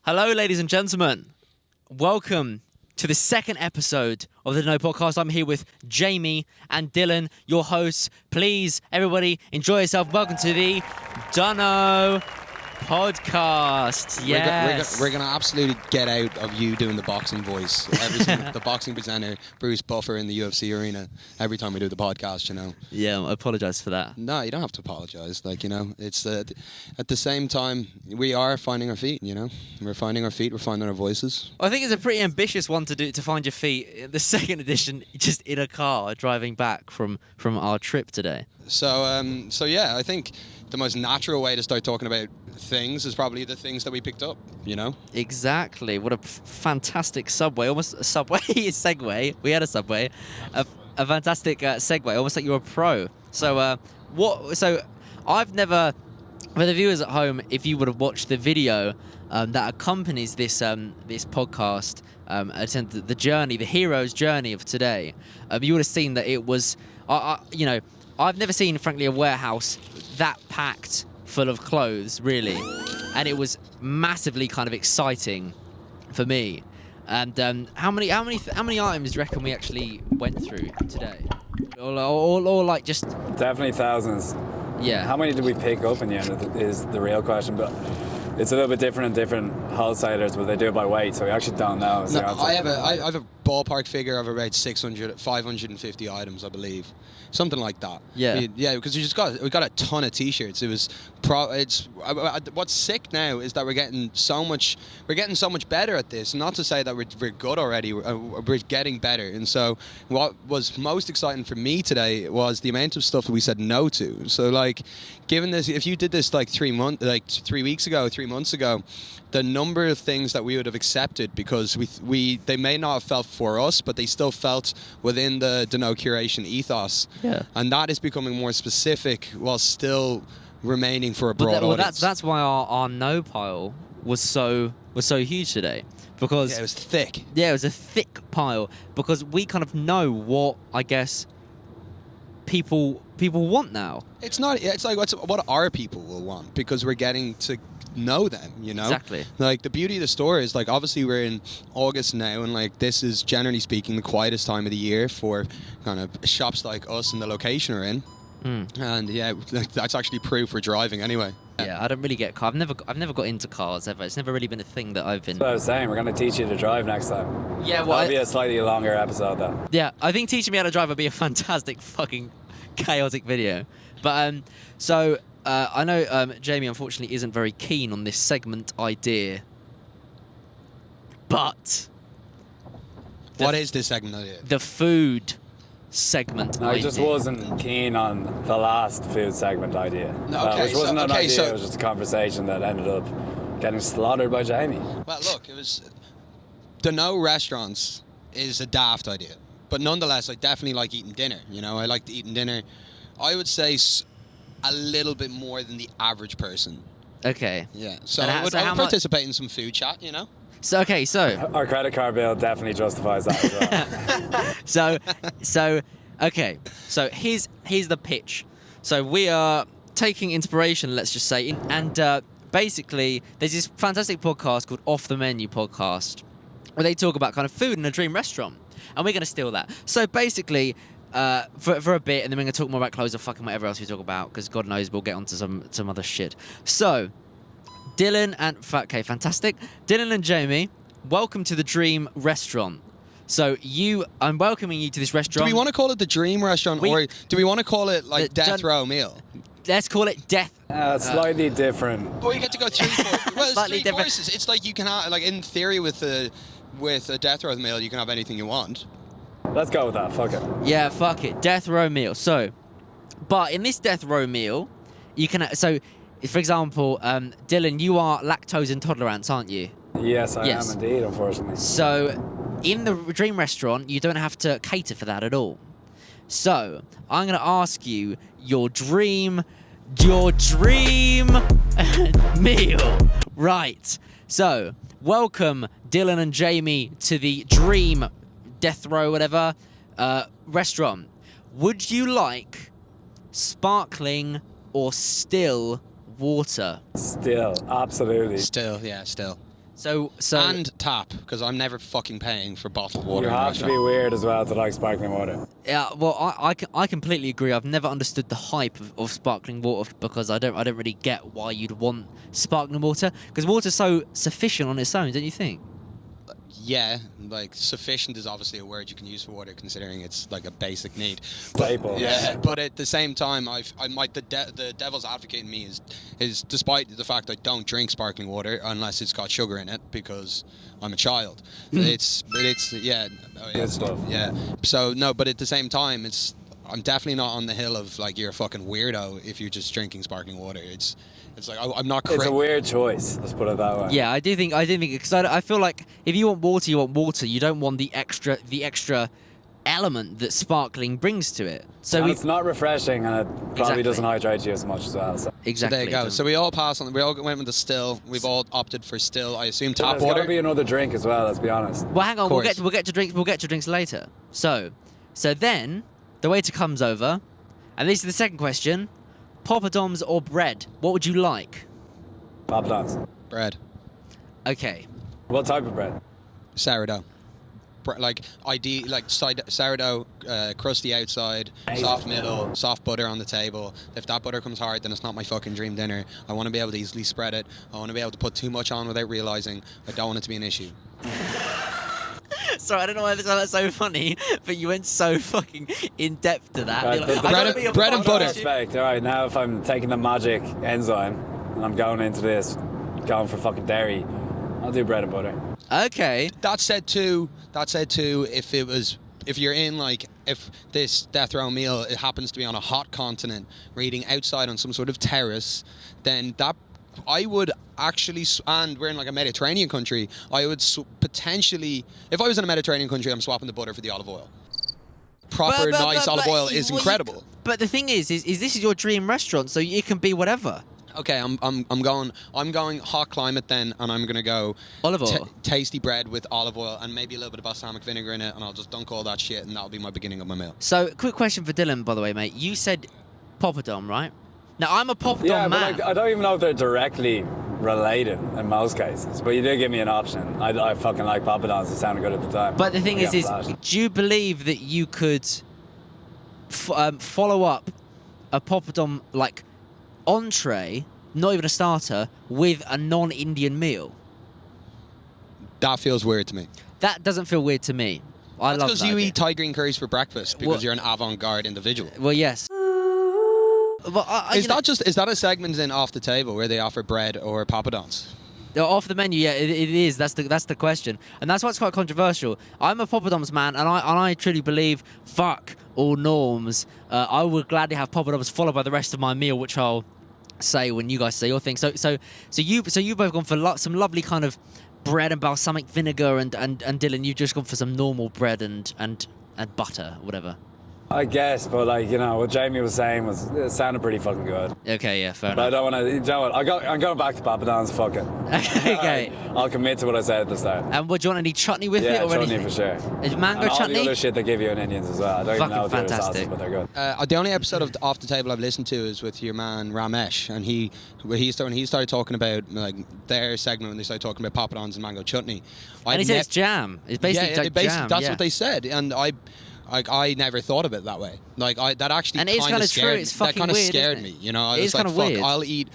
Hello, ladies and gentlemen. Welcome to the second episode of the Dunno podcast. I'm here with Jamie and Dylan, your hosts. Please, everybody, enjoy yourself. Welcome to the Dunno podcast. Yes. We're gonna absolutely get out of you doing the boxing voice. The boxing presenter, Bruce Buffer in the UFC arena, every time we do the podcast, you know. Yeah, I apologise for that. No, you don't have to apologise. Like, you know, it's at the same time, we are finding our feet, you know. We're finding our feet, we're finding our voices. I think it's a pretty ambitious one to do, to find your feet. The second edition, just in a car, driving back from our trip today. So yeah, I think the most natural way to start talking about things is probably the things that we picked up, you know? Exactly. What a fantastic subway. Almost a subway segue. We had a subway. A fantastic segue. Almost like you're a pro. So I've never, for the viewers at home, if you would have watched the video that accompanies this podcast, the journey, the hero's journey of today, you would have seen that it was, I've never seen, frankly, a warehouse that packed full of clothes, really, and it was massively kind of exciting for me. And how many items do you reckon we actually went through today? Or like just definitely thousands. Yeah. How many did we pick up in the end is the real question, but it's a little bit different in different wholesalers, but they do it by weight, so we actually don't know. So no, I have a ballpark figure of about 550 items, I believe. Something like that. Yeah. Yeah, because we got a ton of t-shirts. It was what's sick now is that we're getting so much better at this. Not to say that we're good already. We're getting better. And so what was most exciting for me today was the amount of stuff that we said no to. So like, given this, if you did this like 3 months ago, the number of things that we would have accepted because they may not have felt for us, but they still felt within the Dunno curation ethos. Yeah. And that is becoming more specific while still remaining for a broad audience. That's why our no pile was so huge today, because it was thick. Yeah, it was a thick pile because we kind of know what, I guess, people want now. It's like what our people will want, because we're getting to know them, you know? Exactly. Like, the beauty of the store is, like, obviously we're in August now, and like this is generally speaking the quietest time of the year for kind of shops like us and the location we're in. And yeah, that's actually proof we're driving anyway. Yeah, I don't really get cars. I've never got into cars ever. It's never really been a thing that I've been. That's what I was saying. We're going to teach you to drive next time. Yeah, well, that'll be a slightly longer episode though. Yeah, I think teaching me how to drive would be a fantastic fucking chaotic video. But I know Jamie unfortunately isn't very keen on this segment idea. But what is this segment idea? The food segment I idea. just wasn't keen on the last food segment idea. Which wasn't an idea, it was just a conversation that ended up getting slaughtered by Jamie. Well, look, it was Dunno restaurants is a daft idea, but nonetheless, I definitely like eating dinner. You know, I like eating dinner. I would say a little bit more than the average person. Okay. Yeah. So I would participate in some food chat, you know? So our credit card bill definitely justifies that as well. So here's the pitch. So we are taking inspiration, let's just say, and basically there's this fantastic podcast called Off the Menu Podcast, where they talk about kind of food in a dream restaurant, and we're going to steal that. So basically, for a bit, and then we're going to talk more about clothes or fucking whatever else we talk about, because God knows we'll get onto some other shit. So Dylan and Jamie, welcome to the Dream Restaurant. So I'm welcoming you to this restaurant. Do we want to call it the Dream Restaurant, or do we want to call it like Death Row Meal? Let's call it Death. Slightly different. Well, you get to go three courses. Well, it's Slightly three different. courses. It's like you can have, like, in theory with a Death Row meal, you can have anything you want. Let's go with that. Fuck it. Yeah, fuck it. Death Row Meal. So, but in this Death Row Meal, you can. So, for example, Dylan, you are lactose intolerant, aren't you? Yes, I am indeed, unfortunately. So, in the Dream Restaurant, you don't have to cater for that at all. So, I'm going to ask you your dream meal. Right. So, welcome Dylan and Jamie to the Dream Death Row, whatever, restaurant. Would you like sparkling or still water? Still, absolutely. Still, yeah, still. And tap, because I'm never fucking paying for bottled water. You have to be weird as well to like sparkling water. Yeah, well, I completely agree. I've never understood the hype of sparkling water because I don't really get why you'd want sparkling water, because water's so sufficient on its own, don't you think? Yeah, like sufficient is obviously a word you can use for water, considering it's like a basic need. Staple. Yeah, but at the same time, I'm like the devil's advocate in me is despite the fact I don't drink sparkling water unless it's got sugar in it because I'm a child. it's yeah, Good stuff. Yeah. So no, but at the same time, I'm definitely not on the hill of like you're a fucking weirdo if you're just drinking sparkling water. It's like I'm not. It's a weird choice. Let's put it that way. Yeah, I do think because I feel like if you want water, you want water. You don't want the extra element that sparkling brings to it. So it's not refreshing, and it probably doesn't hydrate you as much as well. So. Exactly. So there you go. So we all passed on. We all went with the still. We've all opted for still. I assume tap There's water. got to be another drink as well. Let's be honest. Well, hang on. We'll get to drinks. We'll get to drinks later. So then the waiter comes over, and this is the second question: poppadoms or bread? What would you like? Poppadoms. Bread. Okay. What type of bread? Sourdough. Like sourdough, crusty outside, soft middle, soft butter on the table. If that butter comes hard, then it's not my fucking dream dinner. I want to be able to easily spread it. I want to be able to put too much on without realizing. I don't want it to be an issue. Sorry, I don't know why that's so funny, but you went so fucking in depth to that. Right, Like, bread and butter. Respect. All right, now if I'm taking the magic enzyme and I'm going into this, going for fucking dairy, I'll do bread and butter. Okay. That said too, if you're in like, if this death row meal, it happens to be on a hot continent, reading outside on some sort of terrace, then that I would actually, and we're in like a Mediterranean country, I would potentially, if I was in a Mediterranean country, I'm swapping the butter for the olive oil. Proper nice olive oil is incredible. But the thing is this is your dream restaurant, so it can be whatever. Okay, I'm going hot climate then, and I'm gonna go olive oil, tasty bread with olive oil, and maybe a little bit of balsamic vinegar in it, and I'll just dunk all that shit, and that'll be my beginning of my meal. So, quick question for Dylan, by the way, mate. You said poppadom, right? Now I'm a poppadom man. man. But I don't even know if they're directly related in most cases. But you did give me an option. I fucking like poppadoms. It sounded good at the time. But the thing is, do you believe that you could follow up a poppadom like entree, not even a starter, with a non-Indian meal? That feels weird to me. That doesn't feel weird to me. I love that. Because you eat Thai green curries for breakfast because you're an avant-garde individual. Well, yes. But is that a segment in Off the Table where they offer bread or poppadoms? Off the menu, yeah, it is. That's the question, and that's why it's quite controversial. I'm a poppadoms man, and I truly believe fuck all norms. I would gladly have poppadoms followed by the rest of my meal, which I'll say when you guys say your thing. So you've both gone for some lovely kind of bread and balsamic vinegar, and Dylan, you've just gone for some normal bread and butter, or whatever. I guess, but like, you know, what Jamie was saying it sounded pretty fucking good. Okay, yeah, fair But enough. I don't want to, you know what, I'm going back to poppadoms, fuck it. Okay. I'll commit to what I said at the start. And do you want any chutney with it or chutney anything? For sure. Is mango and chutney? all the other shit they give you in Indians as well. I don't even know if they're sauces, but they're good. The only episode of Off the Table I've listened to is with your man Ramesh, and when he started talking about like their segment when they started talking about poppadoms and mango chutney. And he said it's jam. It's basically jam. That's what they said, and I never thought of it that way. Like that actually and it's kind of true. It's fucking weird. That kind of scared me. You know, I was like, fuck, weird.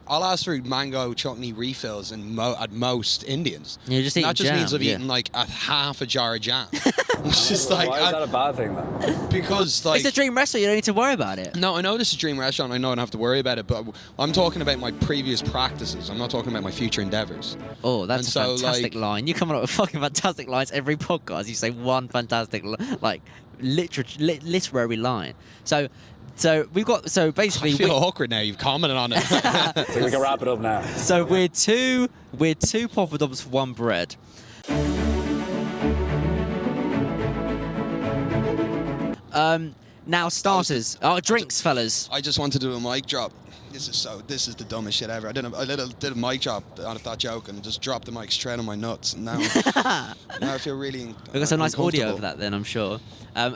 I'll ask for mango chutney refills at most Indians. You're just eating that just jam, means I've eaten like half a jar of jam. It's just like, why is that a bad thing though? Because like it's a dream restaurant. You don't need to worry about it. No, I know this is a dream restaurant. I know I don't have to worry about it. But I'm talking about my previous practices. I'm not talking about my future endeavors. Oh, that's a fantastic line. You come up with fucking fantastic lines every podcast. You say one fantastic literary line. So we've got basically I feel awkward now. You've commented on it. So we can wrap it up now. So we're two poppadoms for one bread. Now starters. Drinks, fellas. I just wanted to do a mic drop. This is the dumbest shit ever. I did a mic drop out of that joke and just dropped the mic straight on my nuts. And now I feel really We've got some nice audio of that then, I'm sure.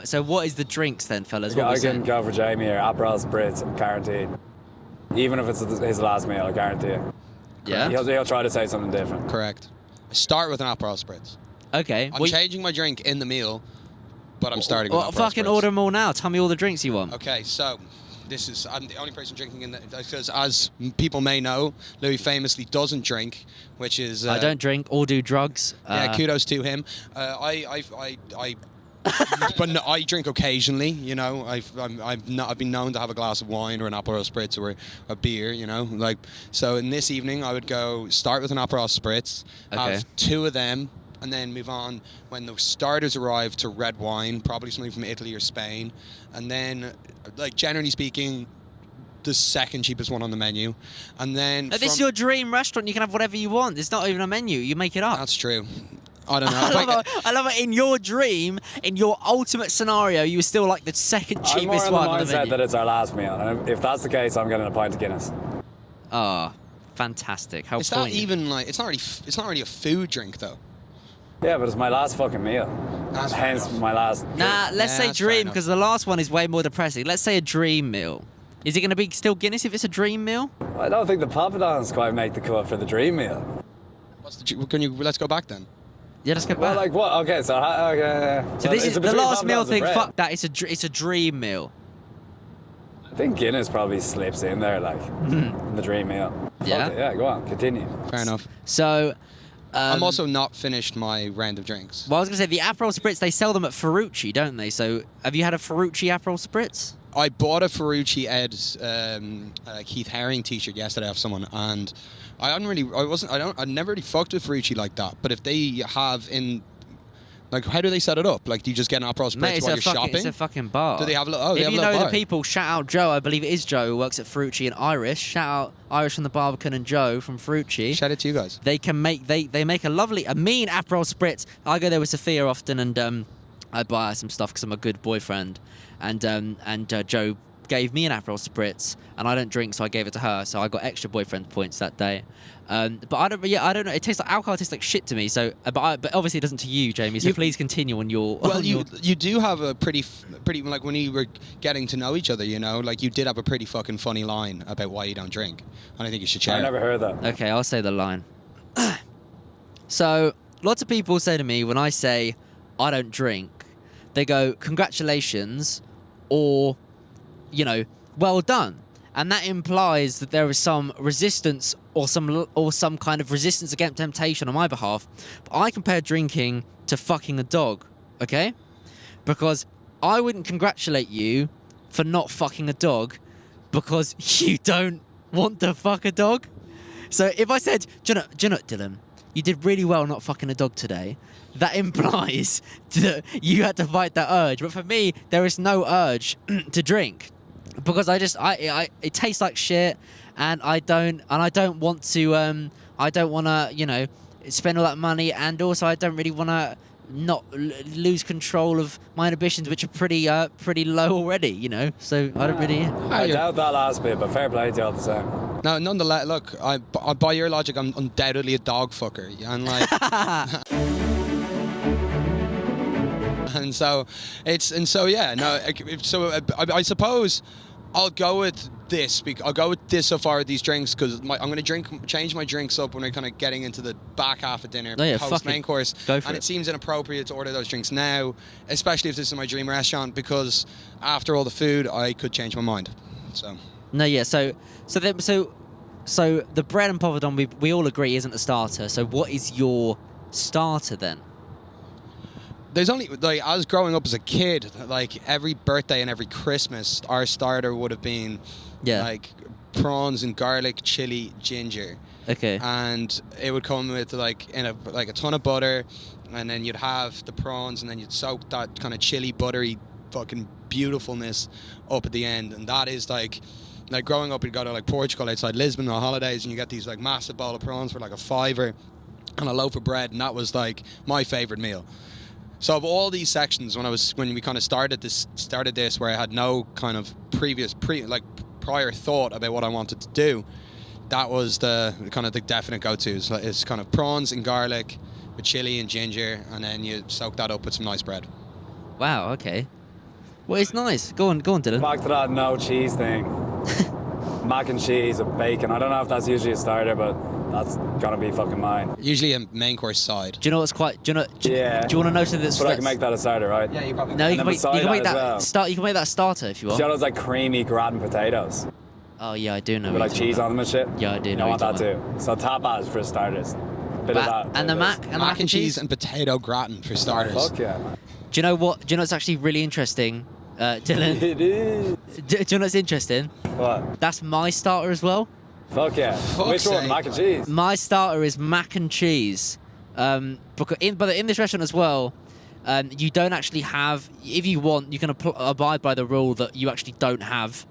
So what is the drinks then, fellas? I can go for Jamie here. Aperol Spritz, guaranteed. Even if it's his last meal, I guarantee it. Yeah. He'll try to say something different. Correct. Start with an Aperol Spritz. Okay. I'm changing my drink in the meal, but I'm starting with Aperol fucking Spritz. order them all now. Tell me all the drinks you want. Okay, so I'm the only person drinking in because as people may know, Louie famously doesn't drink, which is I don't drink or do drugs. Yeah, kudos to him. I but no, I drink occasionally. You know, I've been known to have a glass of wine or an Aperol Spritz or a beer. You know, like so. In this evening, I would go start with an Aperol Spritz, have 2 of them, and then move on when the starters arrive to red wine, probably something from Italy or Spain, and then, like generally speaking, the second cheapest one on the menu, and then. This is your dream restaurant. You can have whatever you want. It's not even a menu. You make it up. That's true. I don't know. I love it. In your dream, in your ultimate scenario, you were still like the second cheapest one on the I'm more in the mindset menu. that it's our last meal, and if that's the case, I'm getting a pint of Guinness. Oh, fantastic! How it's not even like it's not really a food drink though. Yeah, but it's my last fucking meal. That's hence my last. Nah, let's say that's dream fair enough. because the last one is way more depressing. Let's say a dream meal. Is it going to be still Guinness if it's a dream meal? I don't think the poppadoms quite make the cut for the dream meal. Let's go back then. Yeah, let's go back. Well, like what? Okay, so okay. So this is the between last meal poppadoms and thing. bread. Fuck that. It's a dream meal. I think Guinness probably slips in there, like in the dream meal. Yeah? Fuck it, yeah. Go on, continue. Fair enough. So. I'm also not finished my round of drinks. Well, I was going to say the Aperol Spritz. They sell them at Ferrucci, don't they? So have you had a Ferrucci Aperol Spritz? I bought a Ferrucci Ed Keith Haring T-shirt yesterday off someone, and I never really fucked with Ferrucci like that. But if they have like, how do they set it up? Like, do you just get an Aperol Spritz while you're shopping? It's a fucking bar. Do they have a If have you a know little the bar? people, shout out Joe. I believe it is Joe who works at Ferrucci and Irish. Shout out Irish from the Barbican and Joe from Ferrucci. Shout out to you guys. They can make they make a mean Aperol Spritz. I go there with Sophia often, and I buy her some stuff because I'm a good boyfriend. And Joe gave me an Aperol Spritz, and I don't drink, so I gave it to her. So I got extra boyfriend points that day. But I don't know. It tastes like alcohol. Tastes like shit to me. So, but obviously it doesn't to you, Jamie. So please continue on your. Well, you do have a pretty like when you were getting to know each other, you know, like you did have a pretty fucking funny line about why you don't drink, and I think you should share. I never heard that. Okay, I'll say the line. So lots of people say to me when I say I don't drink, they go congratulations, or well done. And that implies that there is some resistance or some kind of resistance against temptation on my behalf. But I compare drinking to fucking a dog, okay? Because I wouldn't congratulate you for not fucking a dog because you don't want to fuck a dog. So if I said, do you know what, Dylan? You did really well not fucking a dog today. That implies that you had to fight that urge. But for me, there is no urge to drink. Because it tastes like shit, and I don't want to spend all that money, and also I don't really want to not lose control of my inhibitions, which are pretty low already, So I don't really. I doubt that last bit, but fair play to you all the same. No, nonetheless, look, by your logic, I'm undoubtedly a dog fucker, and like. I suppose I'll go with this. I'll go with this so far with these drinks because I'm going to change my drinks up when we're kind of getting into the back half of dinner, post main course. Go for and it. It seems inappropriate to order those drinks now, especially if this is my dream restaurant, because after all the food, I could change my mind. So. No, yeah. So the bread and poppadom we all agree isn't a starter. So what is your starter then? There's only, like, I was growing up as a kid, like, every birthday and every Christmas, our starter would have been, like, prawns and garlic, chili, ginger. Okay. And it would come with, like, a ton of butter, and then you'd have the prawns, and then you'd soak that kind of chili, buttery, fucking beautifulness up at the end. And that is, like growing up, you'd go to, like, Portugal outside Lisbon on holidays, and you get these, like, massive bowl of prawns for, like, $5 and a loaf of bread, and that was, like, my favourite meal. So of all these sections, when we kind of started this, where I had no kind of prior thought about what I wanted to do, that was the kind of the definite go-tos. It's kind of prawns and garlic with chili and ginger, and then you soak that up with some nice bread. Wow. Okay. Well, it's nice. Go on, Dylan. Back to that no cheese thing. mac and cheese with bacon. I don't know if that's usually a starter, but that's gonna be fucking mine. Usually a main course side. Do you know what's quite? Do you know? Yeah. Do you want to know something that's? But I can make that a starter, right? Yeah, you probably. No, you can make that well. start. You can make that starter if you want. See all those like creamy gratin potatoes Oh yeah, I do know. with like cheese on them and shit. Yeah, I do know I what want that you're too. So tapas for starters. Bit of that. And the Mac and cheese and potato gratin for starters. Fuck yeah, man. Do you know what? Do you know what's actually really interesting, Dylan? It is. Do you know what's interesting? What? That's my starter as well. Fuck yeah. Which one? sake. Mac and cheese? My starter is mac and cheese. But in this restaurant as well, you don't actually have. If you want, you can abide by the rule that you actually don't have.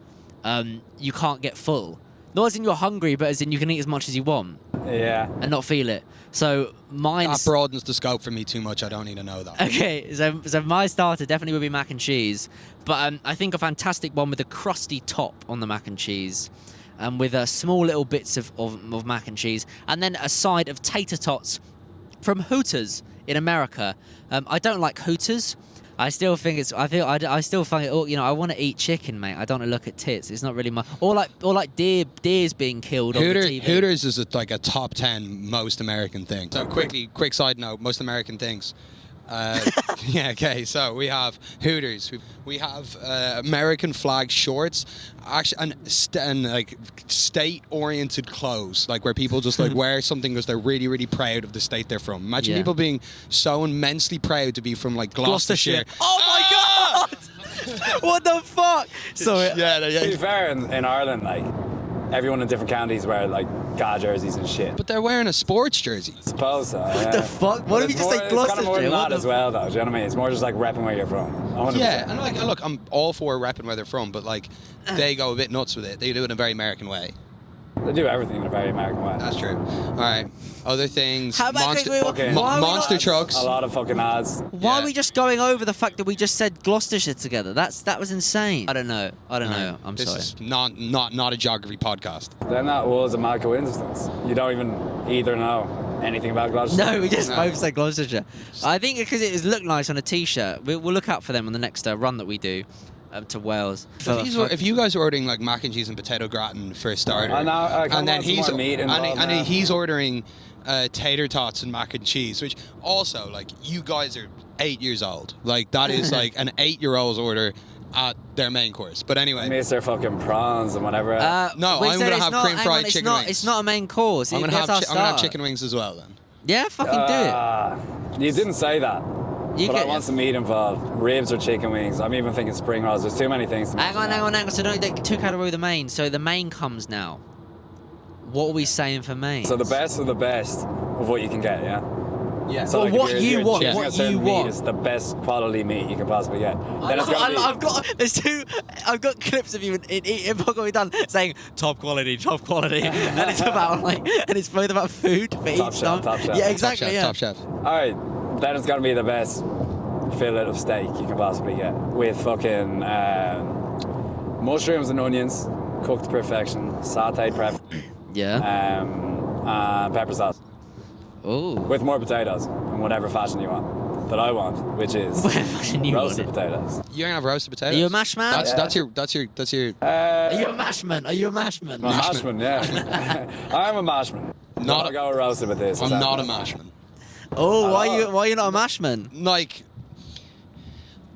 You can't get full. Not as in you're hungry, but as in you can eat as much as you want Yeah. and not feel it. So mine's That broadens the scope for me too much. I don't need to know that. okay. So my starter definitely would be mac and cheese, but I think a fantastic one with a crusty top on the mac and cheese. With small little bits of mac and cheese, and then a side of tater tots from Hooters in America. I don't like Hooters. I still think it's. I still find it. You know, I want to eat chicken, mate. I don't want to look at tits. It's not really my. Or like deers being killed on the TV. Hooters is like a top 10 most American thing. So quick side note, most American things. Yeah, okay, so we have Hooters, we have American flag shorts, actually, and like state-oriented clothes, like where people just like wear something because they're really, really proud of the state they're from. Imagine people being so immensely proud to be from like Gloucestershire. Oh my god! What the fuck? Sorry. Yeah. To be fair, in Ireland, like, everyone in different counties wear like GA jerseys and shit. But they're wearing a sports jersey. Suppose so. What the fuck? What if you just say It's kind of more than Gloucestershire? that as well, though. Do you know what I mean? It's more just like repping where you're from. 100%. Yeah, and like, look, I'm all for repping where they're from, but like, they go a bit nuts with it. They do it in a very American way. They do everything in a very American way. That's true. All right, other things. How about Okay. monster trucks. A lot of fucking ads. Why are we just going over the fact that we just said Gloucestershire together? That was insane. I don't know. I'm this sorry. is not a geography podcast. Then that was a mad coincidence. You don't even either know anything about Gloucester. No, we just both said Gloucestershire. I think because it looked nice on a t-shirt. We'll look out for them on the next run that we do to Wales. If you guys are ordering like mac and cheese and potato gratin for a starter, and then he's ordering tater tots and mac and cheese, which also like you guys are 8 years old. Like that is like an 8-year-old's order at their main course. But anyway, I miss their fucking prawns and whatever. no, I'm gonna have cream fried chicken wings. It's not a main course. I'm gonna have chicken wings as well then. Yeah, fucking do it. You didn't say that. But I want some meat involved. Ribs or chicken wings. I'm even thinking spring rolls. There's too many things to Hang on. So don't get too carried away with the main. So the main comes now. What are we saying for main? So the best of the best of what you can get, yeah? Yeah. So Well, what you want, choosing what a certain you meat want. is the best quality meat you can possibly get. Then it's gotta be- I've got clips of you in Poco we done saying top quality, and it's about and it's both about food for Top each chef, time. top chef. Yeah, exactly. Top chef. All right, then it's gotta be the best fillet of steak you can possibly get with fucking mushrooms and onions cooked to perfection, sautéed Yeah. and pepper sauce Oh. with more potatoes in whatever fashion you want. That I want, which is roasted potatoes. You're gonna have roasted potatoes. Are you a mash man? That's your. Are you a mash man? Are you a mash man? I'm a mashman, yeah. I'm a mashman. I'll go roasted with this. I'm not a mashman. Oh, why are you not a mash man? Like,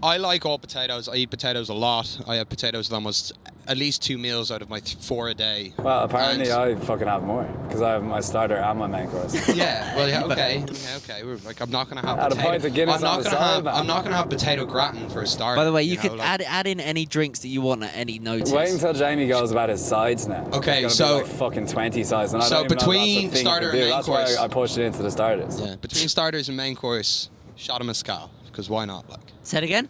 I like all potatoes. I eat potatoes a lot. I have potatoes almost at least 2 meals out of my 4 a day. Well, apparently I fucking have more because I have my starter and my main course. Yeah. Well, yeah. Okay. Like, I'm not gonna have. At a pint of Guinness on the side, man. I'm not gonna have potato gratin for a start. By the way, you could add in any drinks that you want at any notice. Wait until Jamie goes about his sides now. Okay, It's so- gonna be like fucking 20 sides. And I so don't even know between if that's a thing starter you and can do. main That's course- why I pushed it into the starters. Yeah. Between starters and main course, shot of mezcal. Because why not? Like, Say it again.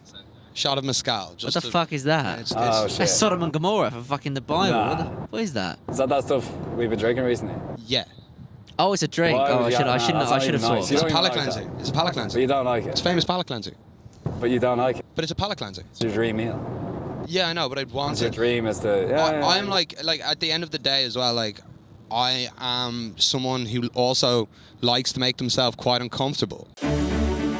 shot of mezcal. Just What the fuck is that? It's, Oh, it's, shit. That's Sodom and Gomorrah for fucking the Bible. Nah. What is that? Is that stuff we've been drinking recently? yeah. Oh, it's a drink. Why Oh, would I you should have have that? That's not thought. even It's You a don't even palate like cleanser. It's a palate But cleanser. you don't like It's it. famous palate cleanser. But you don't like it. But it's a palate cleanser. It's your dream meal. Yeah, I know, but I'd want It's your it. dream is to... Yeah, I'm like at the end of the day as well, like I am someone who also likes to make themselves quite uncomfortable.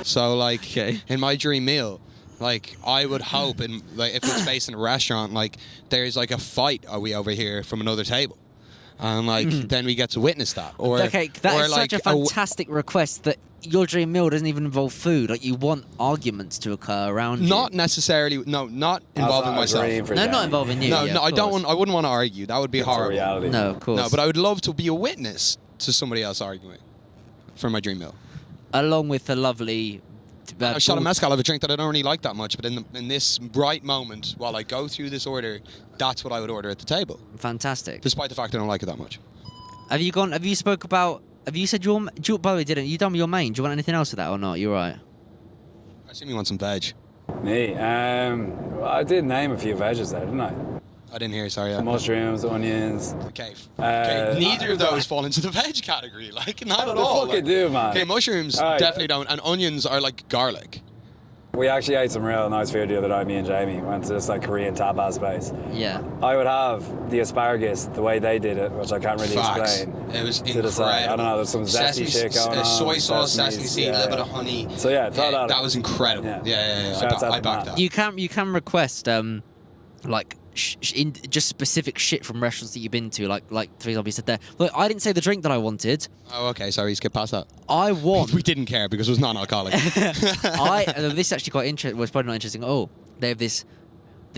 So like Okay. in my dream meal, Like, I would hope, and like, if it's based in a restaurant, like, there's like a fight, are we over here from another table? And like, then we get to witness that. Or Okay, that or is like such a fantastic request that your dream meal doesn't even involve food. Like, you want arguments to occur around not you. necessarily, no, not involving myself. No, not involving you. No, yeah, no, of I don't course. want. I wouldn't want to argue. That would be horrible. Reality. No, of course. No, but I would love to be a witness to somebody else arguing for my dream meal. Along with the lovely. A shot of mezcal of a drink that I don't really like that much, but in this right moment, while I go through this order, that's what I would order at the table. Fantastic. Despite the fact I don't like it that much. Have you gone? Have you spoke about? Have you said your? By the way, didn't you done your main? Do you want anything else with that or not? You're right. I assume you want some veg. Me? Well, I did name a few veggies there, didn't I? I didn't hear. Sorry. Mushrooms, onions. Okay. Neither of those fall into the veg category. Like, not at all. Fucking do, man. Okay, mushrooms definitely don't, and onions are like garlic. We actually ate some real nice food the other night, me and Jamie. Went to this like Korean tapas place. Yeah. I would have the asparagus the way they did it, which I can't really Facts. explain. It was to incredible. the side. I don't know, there's some zesty shit going on. Soy sauce, sesame seed, a little bit of yeah. honey. So yeah, that was incredible. Yeah. Shouts out I to backed Matt. that. You can request like just specific shit from restaurants that you've been to, like for example you said there. Look, I didn't say the drink that I wanted. Oh, okay. Sorry, skip past that. I want. We didn't care because it was non-alcoholic. This is actually quite interesting. Well, it's probably not interesting. Oh, they have this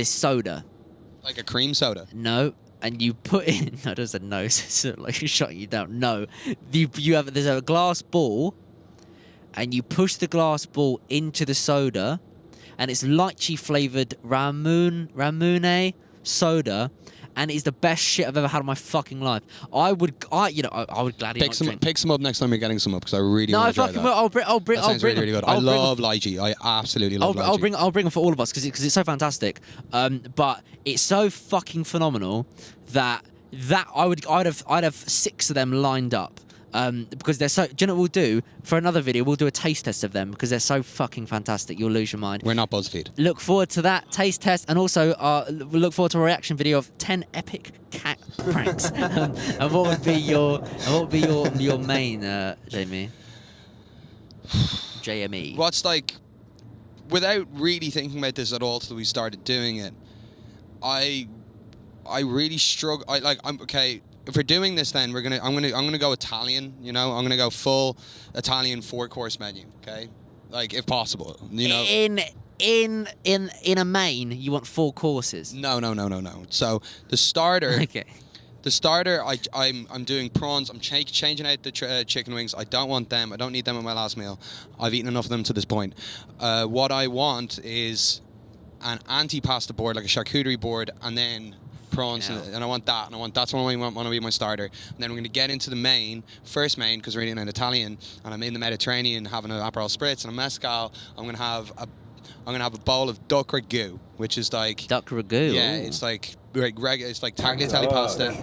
soda. Like a cream soda. No. And you put in. I just said no. So like shutting you down. No. There's a glass ball, and you push the glass ball into the soda, and it's lychee flavored ramune soda, and it's the best shit I've ever had in my fucking life. I would gladly Pick some up next time you're getting some up because I really want to try that. I'll bring. That sounds really good. I love lychee. I absolutely love lychee. I'll bring them for all of us because it's so fantastic. But it's so fucking phenomenal that I'd have 6 of them lined up. Because they're so. Do you know what we'll do for another video? We'll do a taste test of them because they're so fucking fantastic. You'll lose your mind. We're not BuzzFeed. Look forward to that taste test, and also we'll look forward to a reaction video of 10 epic cat pranks. And what would be your main, Jamie? JME. What's like, without really thinking about this at all till we started doing it, I really struggle. I'm okay. If we're doing this, then I'm gonna go Italian. You know, I'm gonna go full Italian 4-course menu. Okay, like if possible. You know, in a main, you want 4 courses. No. So the starter. Okay. The starter, I'm doing prawns. I'm changing out the chicken wings. I don't want them. I don't need them at my last meal. I've eaten enough of them to this point. What I want is an antipasta board, like a charcuterie board, and then prawns, and I want that, and that's what I want to be my starter. And then we're going to get into the first main, because we're eating an Italian, and I'm in the Mediterranean having an Aperol Spritz and a mezcal. I'm going to have a bowl of duck ragu, which is like duck ragu. Yeah, it's like tagliatelle pasta.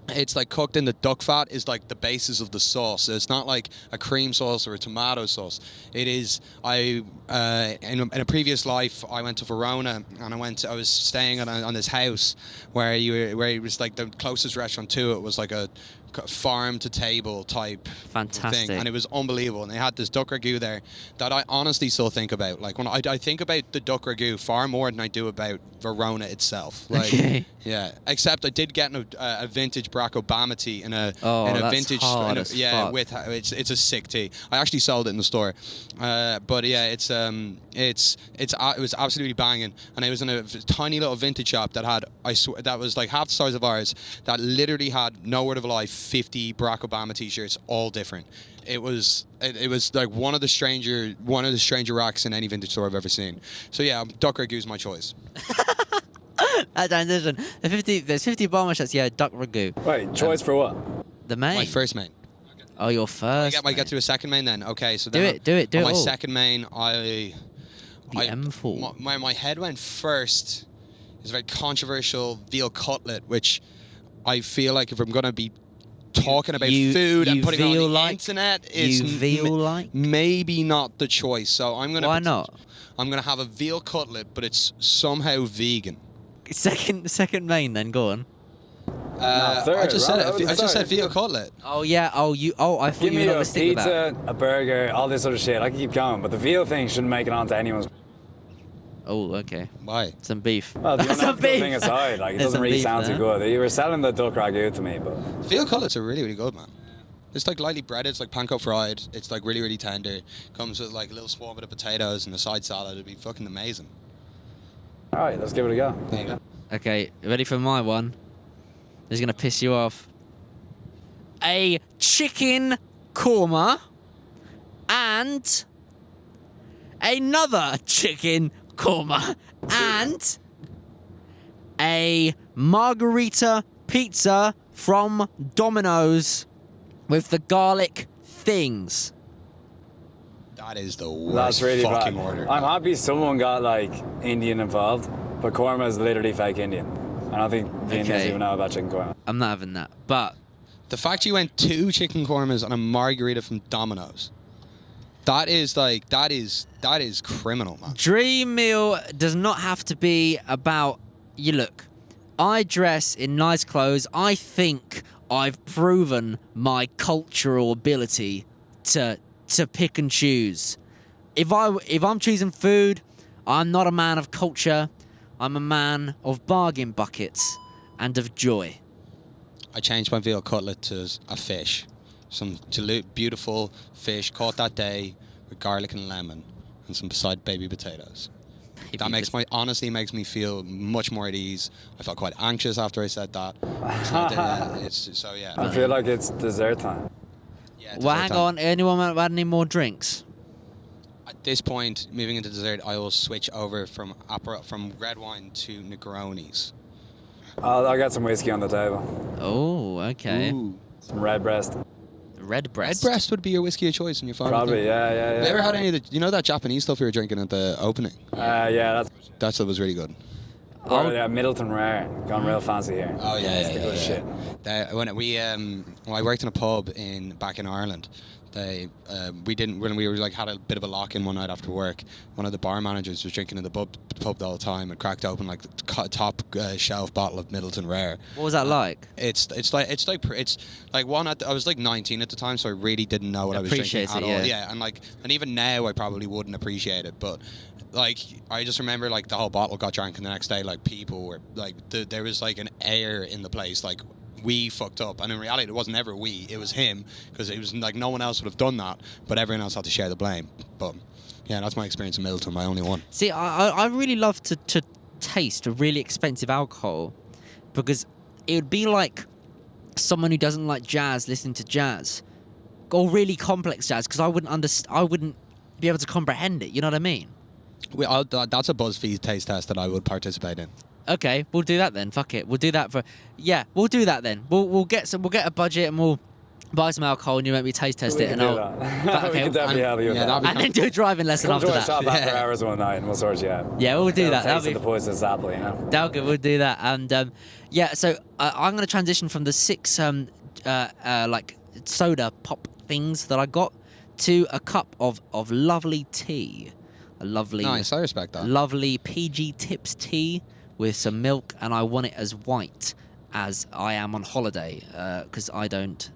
It's like cooked in the duck fat is like the basis of the sauce. So it's not like a cream sauce or a tomato sauce. It is. In a previous life, I went to Verona and I was staying on this house where it was like the closest restaurant to it was like a farm to table type fantastic thing, and it was unbelievable. And they had this duck ragu there that I honestly still think about. Like when I think about the duck ragu far more than I do about Verona itself. Like, okay. Yeah, except I did get a vintage Barack Obama tea in a vintage. It's a sick tea. I actually sold it in the store, but yeah, it was absolutely banging, and it was in a tiny little vintage shop that had that was like half the size of ours, that literally had no word of a lie 50 Barack Obama t-shirts, all different. It was like one of the stranger racks in any vintage store I've ever seen. So yeah, duck ragu is my choice. That transition. There's 50 Obama shots. Yeah, duck ragu. Wait, choice for what? The main. My first main. Oh, your first. I get to a second main then. Okay, so do it. My second main, the M4. My head went first. It's a very controversial veal cutlet, which I feel like if I'm gonna be talking about food and putting it on the internet, is maybe not the choice. So I'm gonna. Why not? I'm gonna have a veal cutlet, but it's somehow vegan. Second main, then go on. Third, I just said it. I just said veal cutlet. Oh yeah. I thought Give you were me not a pizza, a burger, all this sort of shit. I can keep going, but the veal thing shouldn't make it onto anyone's. Oh, okay. Why? Some beef. Well, the Some unethical thing aside, like, it There's doesn't some really beef sound too there. good. You were selling the duck ragu to me, but Veal cutlets are really, really good, man. It's like lightly breaded. It's like panko fried. It's like really, really tender. Comes with like a little small bit of potatoes and a side salad. It'd be fucking amazing. all right, let's give it a go. There you go. Okay, ready for my one? This is going to piss you off. A chicken korma and another chicken korma and a margarita pizza from Domino's with the garlic things. That is the worst That's really fucking bad. order. I'm happy someone got like Indian involved, but korma is literally fake Indian. I don't think the Indians Okay. even know about chicken korma. I'm not having that. But The fact you went 2 chicken kormas and a margarita from Domino's. That is criminal, man. dream meal does not have to be about you look. I dress in nice clothes. I think I've proven my cultural ability to pick and choose. If I'm choosing food, I'm not a man of culture. I'm a man of bargain buckets and of joy. I changed my veal cutlet to a fish. Some beautiful fish caught that day with garlic and lemon and some side baby potatoes. That honestly makes me feel much more at ease. I felt quite anxious after I said that. Yeah. I feel like it's dessert time. Yeah, Well, dessert hang time. on. Anyone want any more drinks? At this point, moving into dessert, I will switch over from red wine to Negronis. I'll get some whiskey on the table. Oh, okay. Ooh. Some red breast. Red breast. Red breast would be your whiskey of choice in your final Probably, thing. yeah. Have you ever had any of that Japanese stuff you were drinking at the opening? Yeah, That stuff was really good. yeah, Middleton Rare. Gone real fancy here. Oh yeah, That's the good shit. When I worked in a pub back in Ireland, when we were like had a bit of a lock in one night after work. One of the bar managers was drinking in the pub the whole time and cracked open like the top shelf bottle of Middleton Rare. What was that like? It's like one I was like 19 at the time, so I really didn't know what I was drinking Appreciate at it, all. yeah. And even now I probably wouldn't appreciate it, but. Like, I just remember, like, the whole bottle got drank, and the next day, like, people were, like, there was, like, an air in the place, like, we fucked up. And in reality, it wasn't ever we, it was him, because it was, like, no one else would have done that, but everyone else had to share the blame. But, yeah, that's my experience in Middleton, my only one. See, I really love to taste a really expensive alcohol because it would be like someone who doesn't like jazz listening to jazz or really complex jazz because I wouldn't be able to comprehend it. You know what I mean? That's a BuzzFeed taste test that I would participate in. Okay, we'll do that then. Fuck it, we'll do that we'll do that then. We'll get a budget and we'll buy some alcohol and you make me taste test We it can and do I'll that. We can definitely help you with yeah, that. that'd and then do a driving lesson Come after to a that. shop after hours one night and we'll sort you out. Yeah, we'll do that. Taste of the poisonous apple, you know. That'll good. We'll do that. And so I'm going to transition from the 6 like soda pop things that I got to a cup of lovely tea. A lovely, Nice, I respect that. lovely PG Tips tea with some milk, and I want it as white as I am on holiday because I don't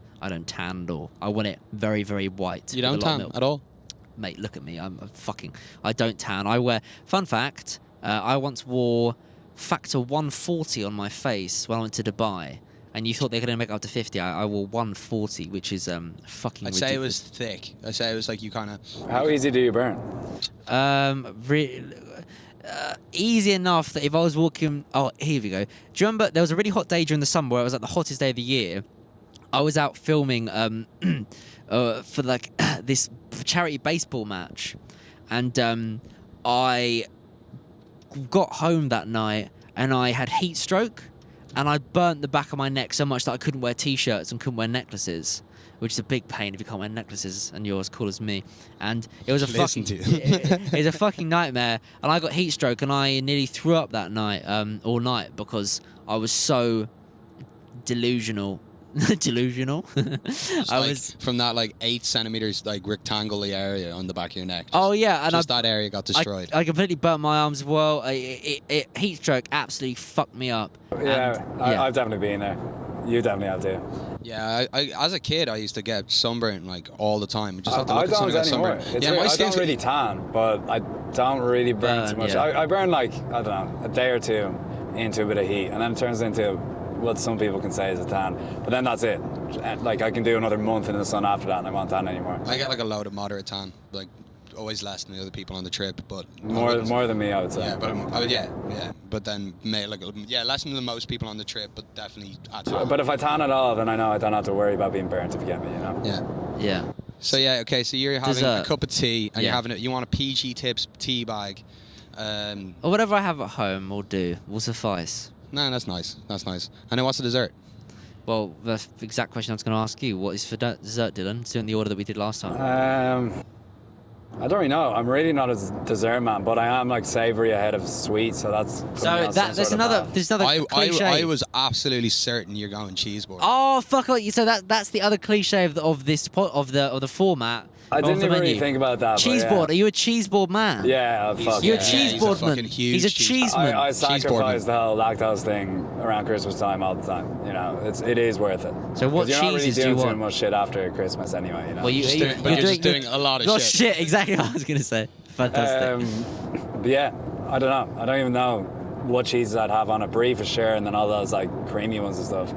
tan at all. I want it very, very white. You with a don't lot of tan milk. at all? Mate, look at me. I don't tan. I wear. Fun fact: I once wore factor 140 on my face when I went to Dubai, and you thought they were going to make it up to 50. I wore 140, which is fucking. I'd ridiculous. say it was thick. I'd say it was like you kind of. How easy do you burn? Easy enough that if I was walking. Oh, here we go. Do you remember there was a really hot day during the summer where it was like the hottest day of the year? I was out filming for like this charity baseball match, and I got home that night and I had heat stroke, and I burnt the back of my neck so much that I couldn't wear t-shirts and couldn't wear necklaces, which is a big pain if you can't wear necklaces and you're as cool as me. And it was a Listen fucking to you. it was a fucking nightmare, and I got heat stroke and I nearly threw up that night all night because I was so delusional. Delusional. I like was from that like 8 centimeters like rectangular area on the back of your neck. Oh yeah, and that area got destroyed. I completely burnt my arms. Well, heat stroke absolutely fucked me up. Yeah, And, I've definitely been there. You definitely have to. Yeah, I as a kid, I used to get sunburn like all the time. Just have to I look at don't something anymore. sunburn. Yeah, I don't really tan, but I don't really burn too much. Yeah. I burn like, I don't know, a day or two into a bit of heat, and then it turns into what some people can say is a tan. But then that's it. Like, I can do another month in the sun after that, and I won't tan anymore. I get like a load of moderate tan, like always less than the other people on the trip, but More than me, I would say. yeah, but yeah. But then less than the most people on the trip, but definitely at home. But if I tan at all, then I know I don't have to worry about being burnt if you get me, you know? Yeah. Yeah. So yeah, okay. So you're having Dessert. a cup of tea, and Yeah. you're having it. You want a PG Tips tea bag. Or whatever I have at home will do. Will suffice. No, that's nice. That's nice. And then what's the dessert? Well, the exact question I was going to ask you. What is for dessert, Dylan? It's in the order that we did last time. I don't really know. I'm really not a dessert man, but I am like savoury ahead of sweet, so that's... So there's another cliche. I was absolutely certain you're going cheese board. Oh fuck! So that's the other cliche of the format. I didn't of the even really menu. think about that. Cheese but board. Are you a cheese board man? Yeah, fuck You're yeah. a cheese he's a board man. fucking huge He's a cheese- cheeseman. I Cheese board sacrifice the whole lactose thing around Christmas time all the time. You know, it is worth it. So what 'Cause you're not really cheeses do you doing too want? much shit after Christmas anyway. You know. Well, You're just doing a lot of Oh, shit. shit. Exactly what I was going to say. Fantastic. But yeah, I don't know. I don't even know what cheeses I'd have on a brie for sure, and then all those like creamy ones and stuff.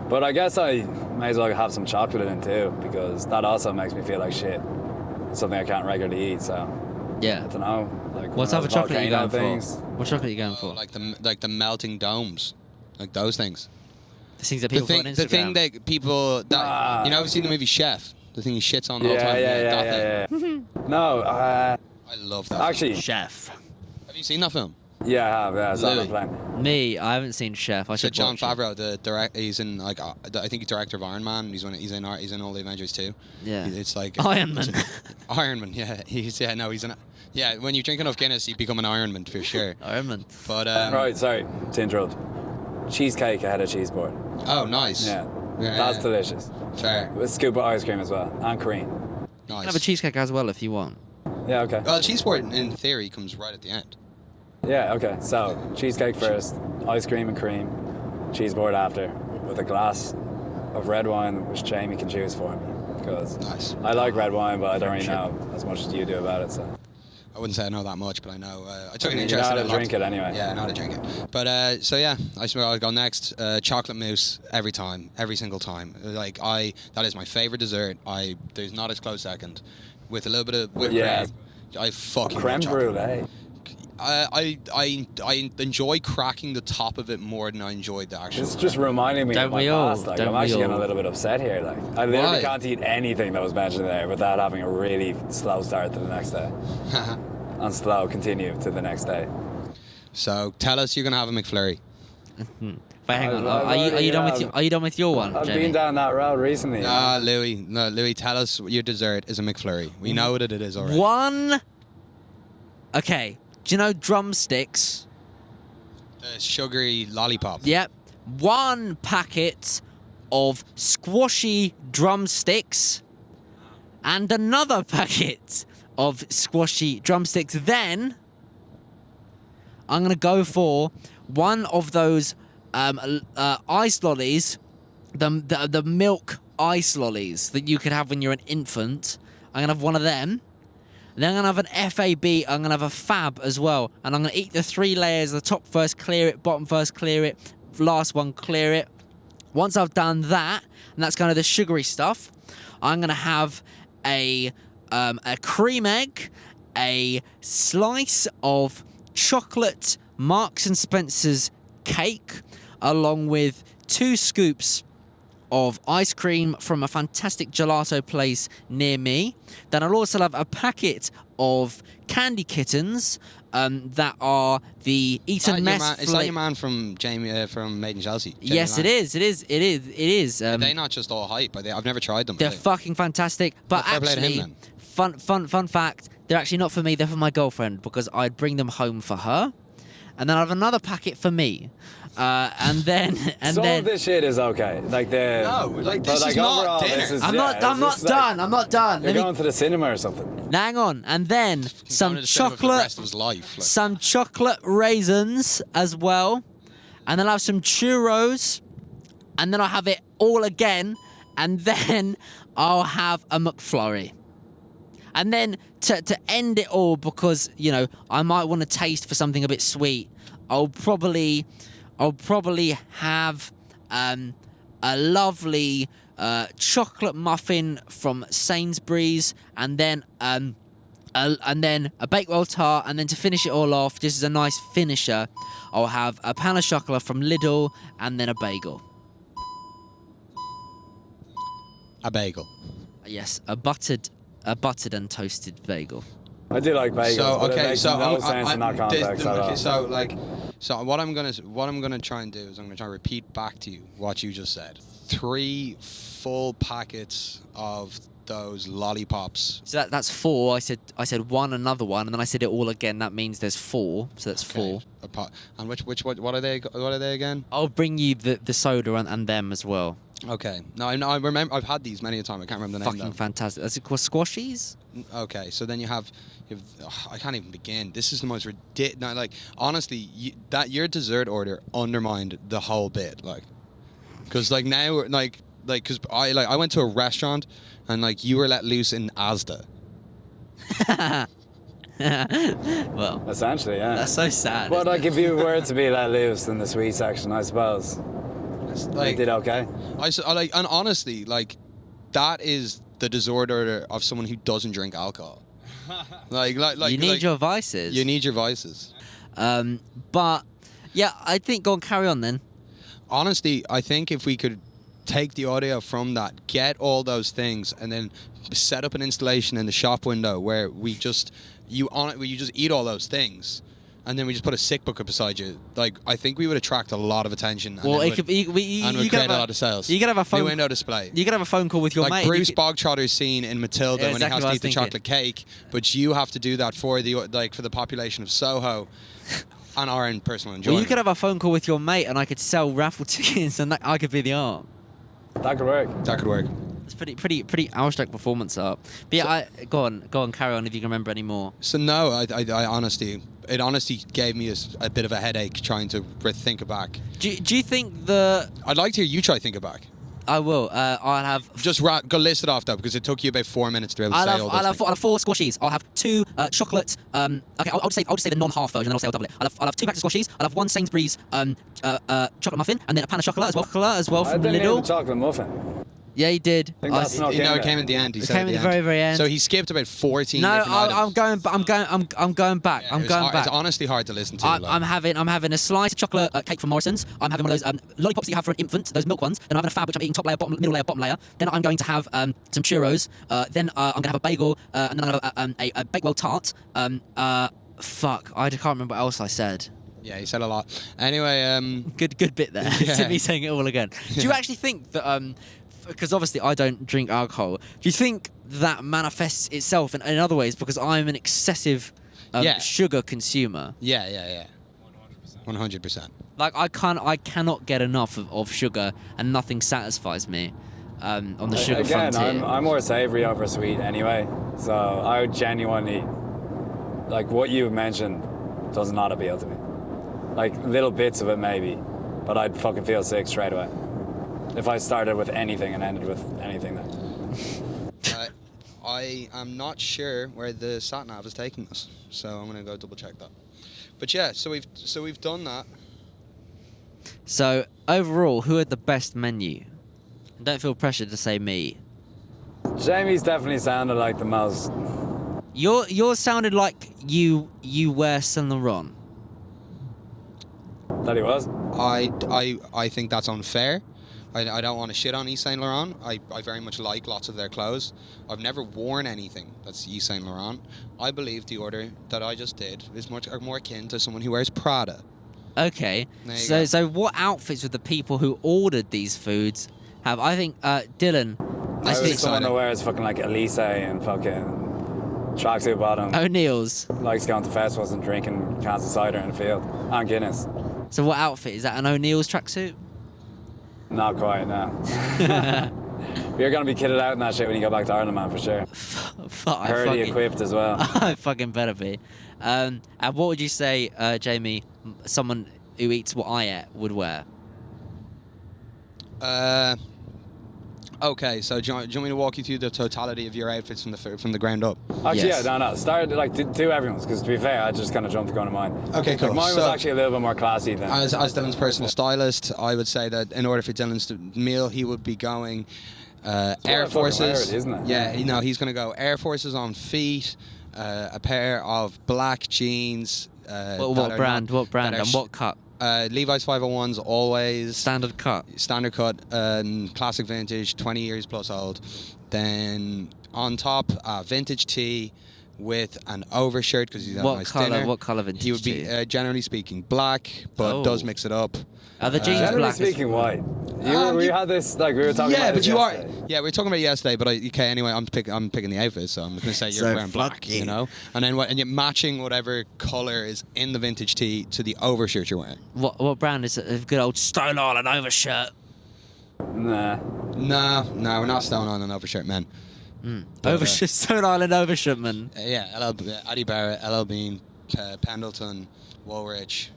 But I guess I may as well have some chocolate in too, because that also makes me feel like shit. It's something I can't regularly eat, so Yeah. I don't know. Like What type of chocolate are you going things. for? What chocolate are you going for? Like the melting domes, like those things. The things that people put on Instagram. The thing that people that you know, ever seen the movie Chef? The thing he shits on the whole time. Yeah. No, I love that. actually, Chef. Have you seen that film? yeah, I have. Yeah, it's on the Louie. plane. Me, I haven't seen Chef. I So should John watch it. Favreau, the director, he's in like I think he's director of Iron Man. He's in all the Avengers too. Yeah. It's like Iron Man. Iron Man. Yeah, he's when you drink enough Guinness, you become an Iron Man for sure. Iron Man. But Right, sorry to interrupt. Cheesecake ahead of cheese board. oh, nice. Yeah, Yeah. that's delicious. Fair. With a scoop of ice cream as well, and cream. Nice. Have a cheesecake as well if you want. Yeah, okay. Well, cheese board in theory comes right at the end. Yeah, okay. So, cheesecake first, ice cream and cream, cheese board after, with a glass of red wine, which Jamie can choose for me. Because Nice. I like red wine, but I don't really know as much as you do about it. So I wouldn't say I know that much, but I know. I took an you interest know in how it. to drink it anyway. Yeah, I know how to drink it. But so yeah, I swear I'll go next. Chocolate mousse every time, every single time. Like that is my favorite dessert. There's not a close second. With a little bit of whipped Yeah. cream, I fucking love creme chocolate. brulee. I enjoy cracking the top of it more than I enjoyed the actual. It's just reminding me Don't of my we all? past. Like, Don't I'm we actually getting a all? little bit upset here. Like, I literally Why? can't eat anything that was mentioned there without having a really slow start to the next day. And slow continue to the next day. So tell us you're gonna have a McFlurry. But hang on, I've are you done with your one, I've Jamie? been down that road recently. Louis, tell us your dessert is a McFlurry. We know what it is already. One. Okay. Do you know drumsticks? The sugary lollipop. Yep. One packet of squashy drumsticks and another packet of squashy drumsticks. Then I'm going to go for one of those ice lollies, the milk ice lollies that you could have when you're an infant. I'm going to have one of them. Then I'm going to have an FAB, I'm going to have a fab as well. And I'm going to eat the 3 layers, the top first, clear it, bottom first, clear it, last one, clear it. Once I've done that, and that's kind of the sugary stuff, I'm going to have a cream egg, a slice of chocolate Marks and Spencer's cake, along with 2 scoops of ice cream from a fantastic gelato place near me. Then I'll also have a packet of candy kittens that are the Eton Mess. Is that your man from Jamie from Made in Chelsea? Jamie Yes, Lang? it is. Are they not just all hype? I've never tried them. They're fucking fantastic. But Fair play to him, actually, then. fun fact, they're actually not for me, they're for my girlfriend, because I'd bring them home for her. And then I have another packet for me. And then Some of this shit is okay. Like this is not overall, dinner. this is- I'm yeah, not it's done. just like- I'm not done. You're Let me going to the cinema or something. hang on. And then Going some to the cinema for the chocolate, rest of his life. Like. some chocolate raisins as well. And then I'll have some churros and then I'll have it all again, and then I'll have a McFlurry. And then to end it all, because, you know, I might want to taste for something a bit sweet, I'll probably have a lovely chocolate muffin from Sainsbury's, and then a Bakewell tart, and then to finish it all off, just as a nice finisher, I'll have a pain au chocolat from Lidl, and then a bagel. A bagel. Yes, a buttered and toasted bagel. I do like bagels. So but okay, it makes so no sense in that context at all. So what I'm gonna try and do is I'm gonna try and repeat back to you what you just said. 3 full packets of those lollipops. So that's 4. I said one, another one, and then I said it all again. That means there's 4. So that's 4. And what are they? What are they again? I'll bring you the soda and them as well. Okay. No, I remember. I've had these many a time. I can't remember the name. Fucking fantastic. That's it called squashies. Okay, so then you have I can't even begin. This is the most ridiculous. No, like honestly, your dessert order undermined the whole bit. Like, because like now, because I went to a restaurant and like you were let loose in Asda. Well, Essentially, yeah. that's so sad. But like, if you were to be let loose in the sweet section, I suppose. Like, They did okay. And honestly, like, that is the dessert order of someone who doesn't drink alcohol. like you need your vices. You need your vices. But yeah, I think go on, carry on then. Honestly, I think if we could take the audio from that, get all those things, and then set up an installation in the shop window where you just eat all those things. And then we just put a sick bucket beside you. Like, I think we would attract a lot of attention. And Well, it it could would create a lot of sales. You could have a phone. New window display. You could have a phone call with your Like mate. Bruce Bogtrotter's scene in Matilda Yeah, when exactly he what I has to was eat the thinking. chocolate cake, but you have to do that for the population of Soho and our own personal enjoyment. Well, you could have a phone call with your mate, and I could sell raffle tickets, and I could be the arm. That could work. That could work. It's pretty outstanding performance art. But yeah, go on, carry on if you can remember any more. So no, I honestly, it honestly gave me a bit of a headache trying to think it back. Do you think the? I'd like to hear you try to think it back. I will. I'll have. Just go list it off though, because it took you about 4 minutes to be able to say all I'll those have 4 squashies. I'll have 2 chocolate. Okay, I'll just say the non-half version, and I'll say I'll double it. I'll have 2 packs of squashies. I'll have 1 Sainsbury's chocolate muffin, and then a pan of chocolate as well I from didn't eat the Lidl. chocolate muffin. Yeah, he did. I think that's not No, it okay. came at the end. He It said came at at the very, very end. So he skipped about 14 No, different items. I'm going back. I'm going back. It's honestly hard to listen to. I'm having a slice of chocolate cake from Morrison's. I'm having one of those lollipops that you have for an infant, those milk ones. Then I'm having a fab, which I'm eating top layer, middle layer, bottom layer. Then I'm going to have some churros. Then I'm going to have a bagel, and then I'm going to have a Bakewell tart. Fuck, I can't remember what else I said. Yeah, he said a lot. Anyway, Good bit there. Yeah. To me saying it all again. Do you actually think that? Because obviously I don't drink alcohol. Do you think that manifests itself in other ways? Because I'm an excessive sugar consumer. Yeah. 100%. Like I cannot get enough of sugar, and nothing satisfies me on the sugar Again, frontier. I'm more savoury over sweet anyway. So I would genuinely, like what you mentioned, does not appeal to me. Like little bits of it maybe, but I'd fucking feel sick straight away. If I started with anything and ended with anything then. I am not sure where the sat nav is taking us, so I'm gonna go double check that. But yeah, so we've done that. So overall, who had the best menu? Don't feel pressured to say me. Jamie's definitely sounded like the most. Yours sounded like you wear Saint Laurent. That he was. I think that's unfair. I don't want to shit on Yves Saint Laurent. I very much like lots of their clothes. I've never worn anything that's Yves Saint Laurent. I believe the order that I just did is much more akin to someone who wears Prada. Okay. There you go. So what outfits would the people who ordered these foods have? I think Dylan. I think was someone so. who wears fucking like Elise and fucking tracksuit bottom. O'Neill's. Likes going to festivals and drinking cans of cider in the field. And Guinness. So what outfit is that? An O'Neill's tracksuit? Not quite, no. You're going to be kitted out in that shit when you go back to Ireland, man, for sure. Fuck, Purdy equipped as well. I fucking better be. And what would you say, Jamie, someone who eats what I ate would wear? Okay, so do you want me to walk you through the totality of your outfits from the ground up? Actually, Yes. yeah, no. Start like do everyone's because to be fair, I just kind of jumped the gun of mine. Okay, cool. Like, mine was So- actually a little bit more classy than. As Dylan's personal stylist, I would say that in order for Dylan's meal, he would be going Air what I fucking Forces. wear it, isn't it? Yeah, he's going to go Air Forces on feet, a pair of black jeans. What brand? And what cut? Levi's 501s always. Standard cut. Standard cut, classic vintage, 20 years plus old. Then on top, vintage tee with an overshirt because he's at a What nice colour? dinner. What colour vintage He would be, tee? generally speaking, black, but Oh. does mix it up. Are the jeans Generally black? speaking, white. We had this like we were talking Yeah, about. but this you are. yesterday. Yeah, we were talking about it yesterday, but okay. Anyway, I'm picking the outfit, so I'm going to say you're So wearing black, fuck you. you know. And then and you're matching whatever color is in the vintage tee to the overshirt you're wearing. What brand is it? A good old Stone Island overshirt. Nah. No, we're not stone on an overshirt, man. Overshirt, Stone Island overshirt, man. Yeah, Addy Barrett, LL Bean, Pendleton, Woolrich,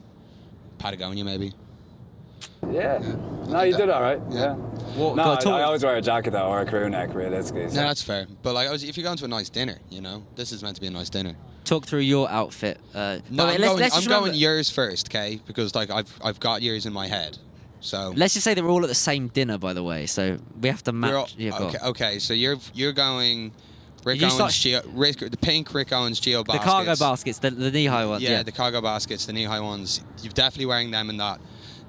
Patagonia, maybe. Yeah. No, you did all right. Yeah. What- No, go I talk- always wear a jacket though, or a crew neck, realistically. So. No, that's fair. But like, if you're going to a nice dinner, you know, this is meant to be a nice dinner. Talk through your outfit. No, wait, I'm let's going, just I'm remember- going yours first, okay? Because like I've got yours in my head. So Let's just say that we're all at the same dinner, by the way. So we have to match. we're all, Yeah, go on. okay. So you're going Rick You Owens, start- the pink Rick Owens Geo The baskets. cargo baskets, the knee-high ones. Yeah, the cargo baskets, the knee-high ones. You're definitely wearing them in that.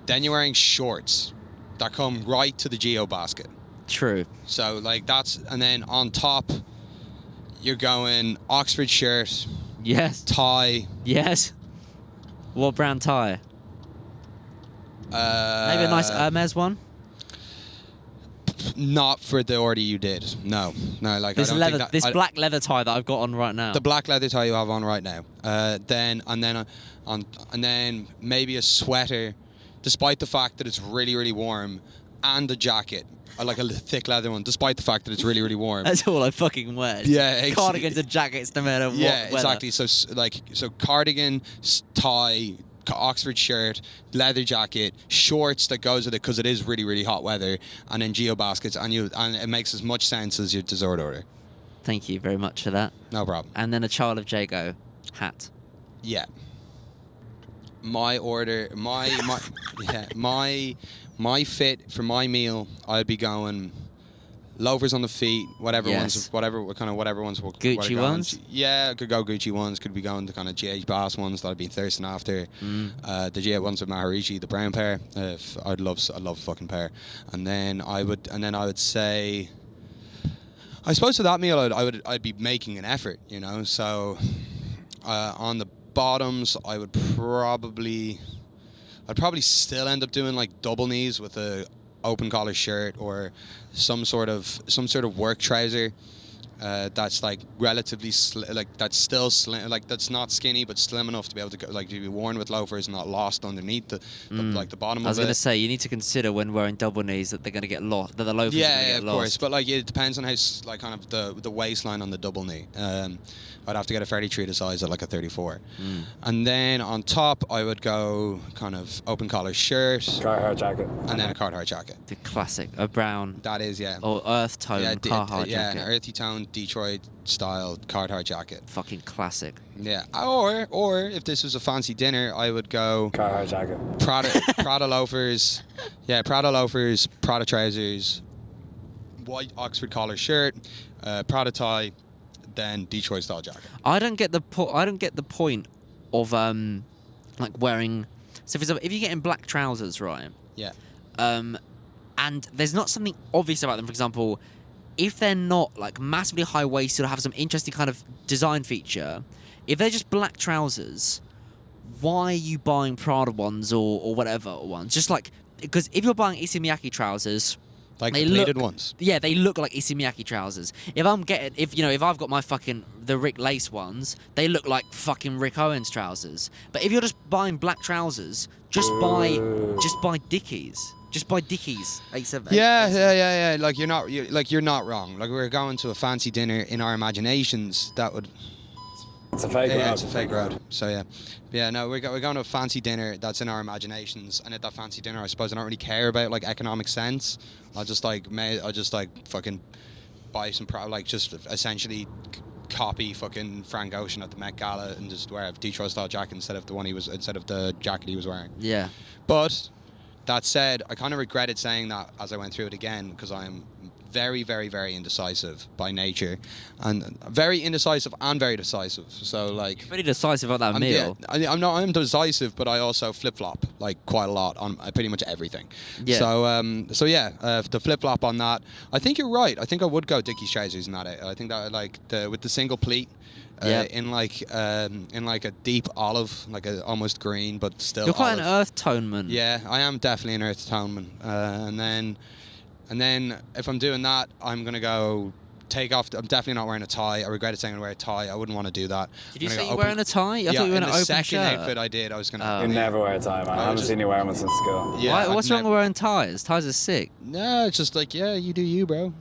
Then you're wearing shorts that come right to the Geo basket. True. So like that's, and then on top, you're going Oxford shirt, Yes. tie. Yes. What brand tie? Maybe a nice Hermes one. Not for the order you did. No. Like This I don't leather, think that, this I- black leather tie that I've got on right now. the black leather tie you have on right now. Then maybe a sweater, despite the fact that it's really really warm, and a jacket. I like a thick leather one, despite the fact that it's really really warm. That's all I fucking wear. Yeah, Cardigans and jackets, no matter what. Yeah, weather. exactly. So cardigan, tie, Oxford shirt, leather jacket, shorts that goes with it because it is really really hot weather, and then geo baskets, and it makes as much sense as your dessert order. Thank you very much for that. No problem. And then a Child of Jago hat. Yeah. My order, my fit for my meal, I'd be going loafers on the feet, whatever Yes. whatever ones. Gucci ones? Yeah, I could go Gucci ones. Could be going the kind of GH Bass ones that I've been thirsting after. The GH ones with Maharishi, the brown pair. I'd love a fucking pair. And then I would say, I suppose for that meal I'd be making an effort, you know. So on the bottoms, I'd probably still end up doing like double knees with a open collar shirt or some sort of work trouser that's like relatively that's still slim, like that's not skinny but slim enough to be able to go, like to be worn with loafers and not lost underneath the bottom I was of going to it. say, you need to consider when wearing double knees that they're going to get lost, that the loafers are going to Yeah, get of lost. course, but like it depends on how like kind of the waistline on the double knee. I'd have to get a fairly treated size at like a 34, and then on top I would go kind of open collar shirt Carhartt jacket. and then a Carhartt jacket. The classic, a brown That is, yeah. or earth tone Carhartt yeah, jacket. an earthy tone Detroit style Carhartt jacket. Fucking classic. Yeah, or if this was a fancy dinner, I would go Carhartt jacket. Prada loafers, Prada trousers, white Oxford collar shirt, Prada tie, then Detroit style jacket. I don't get the point of like wearing. So for example, if you're getting black trousers, right? Yeah. And there's not something obvious about them. For example, if they're not like massively high waisted or have some interesting kind of design feature, if they're just black trousers, why are you buying Prada ones or whatever ones? Just like, because if you're buying Issey Miyake trousers, Like they the pleated look, ones. Yeah, they look like Issey Miyake trousers. If I've got my fucking the Rick Lace ones, they look like fucking Rick Owens trousers. But if you're just buying black trousers, just buy Dickies. Just buy Dickies. 87. Yeah. Like you're not wrong. Like we're going to a fancy dinner in our imaginations. That would. It's a fake road. Yeah, it's a fake road. So yeah. No, we're going to a fancy dinner that's in our imaginations, and at that fancy dinner, I suppose I don't really care about like economic sense. I'll just like fucking buy some just essentially copy fucking Frank Ocean at the Met Gala and just wear a Detroit style jacket instead of the jacket he was wearing. Yeah. But that said, I kind of regretted saying that as I went through it again, because I'm very, very, very indecisive by nature, and very indecisive and very decisive. So like, Pretty decisive about that meal. Yeah, I'm decisive, but I also flip flop like quite a lot on pretty much everything. Yeah. So the flip flop on that. I think you're right. I think I would go Dickies Trousers in that. I think that like with the single pleat. In like a deep olive, like a almost green, but still. You're quite olive. an earth tone man. Yeah, I am definitely an earth tone man. And then if I'm doing that, I'm gonna go take off. I'm definitely not wearing a tie. I regretted saying I'm gonna wear a tie. I wouldn't want to do that. Did you say you're wearing a tie? I thought you were in wearing an the open second shirt. outfit I did, I was gonna. You never wear a tie, man. I haven't seen you wear one since school. Yeah, What's wrong with wearing ties? Ties are sick. No, it's just like you do you, bro.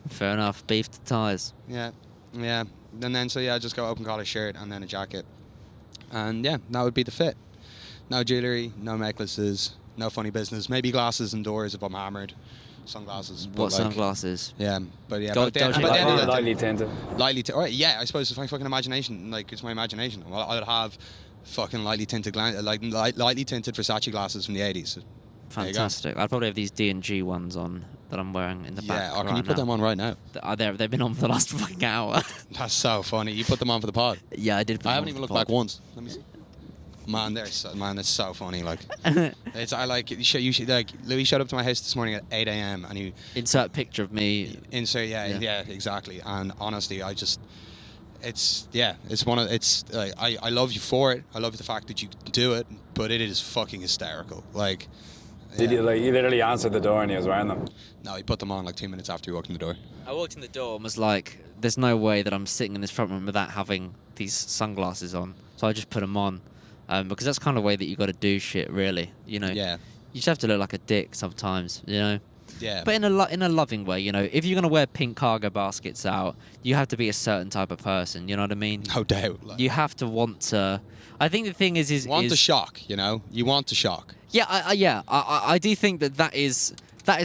Fair enough. Beef to ties. Yeah. And then I just go open collar shirt and then a jacket, and that would be the fit. No jewelry, no necklaces, no funny business. Maybe glasses indoors if I'm hammered. Sunglasses. What sunglasses? Yeah, but Lightly tinted. I suppose it's my fucking imagination. Like, it's my imagination. Well, I'd have fucking lightly tinted lightly tinted Versace glasses from the 80s. Fantastic. I'd probably have these D&G ones on that I'm wearing in the back. Yeah, or can you put them on right now? They've been on for the last fucking hour. That's so funny. You put them on for the pod. Yeah, I did. I haven't even looked back once. Let me see. Man, that's so funny. Like, you should like Louie showed up to my house this morning at 8 a.m. and he insert picture of me. Yeah, exactly. And honestly, I love you for it. I love the fact that you do it, but it is fucking hysterical. Like, did you you literally answered the door and he was wearing them? No, he put them on like 2 minutes after he walked in the door. I walked in the door and was like, "There's no way that I'm sitting in this front room without having these sunglasses on." So I just put them on. Because that's kind of the way that you got to do shit, really. You know. Yeah. You just have to look like a dick sometimes, you know. Yeah. But in a loving way, you know. If you're gonna wear pink cargo baskets out, you have to be a certain type of person. You know what I mean? No doubt. Like, you have to want to. I think the thing is the shock. You know, you want the shock. Yeah, I do think that is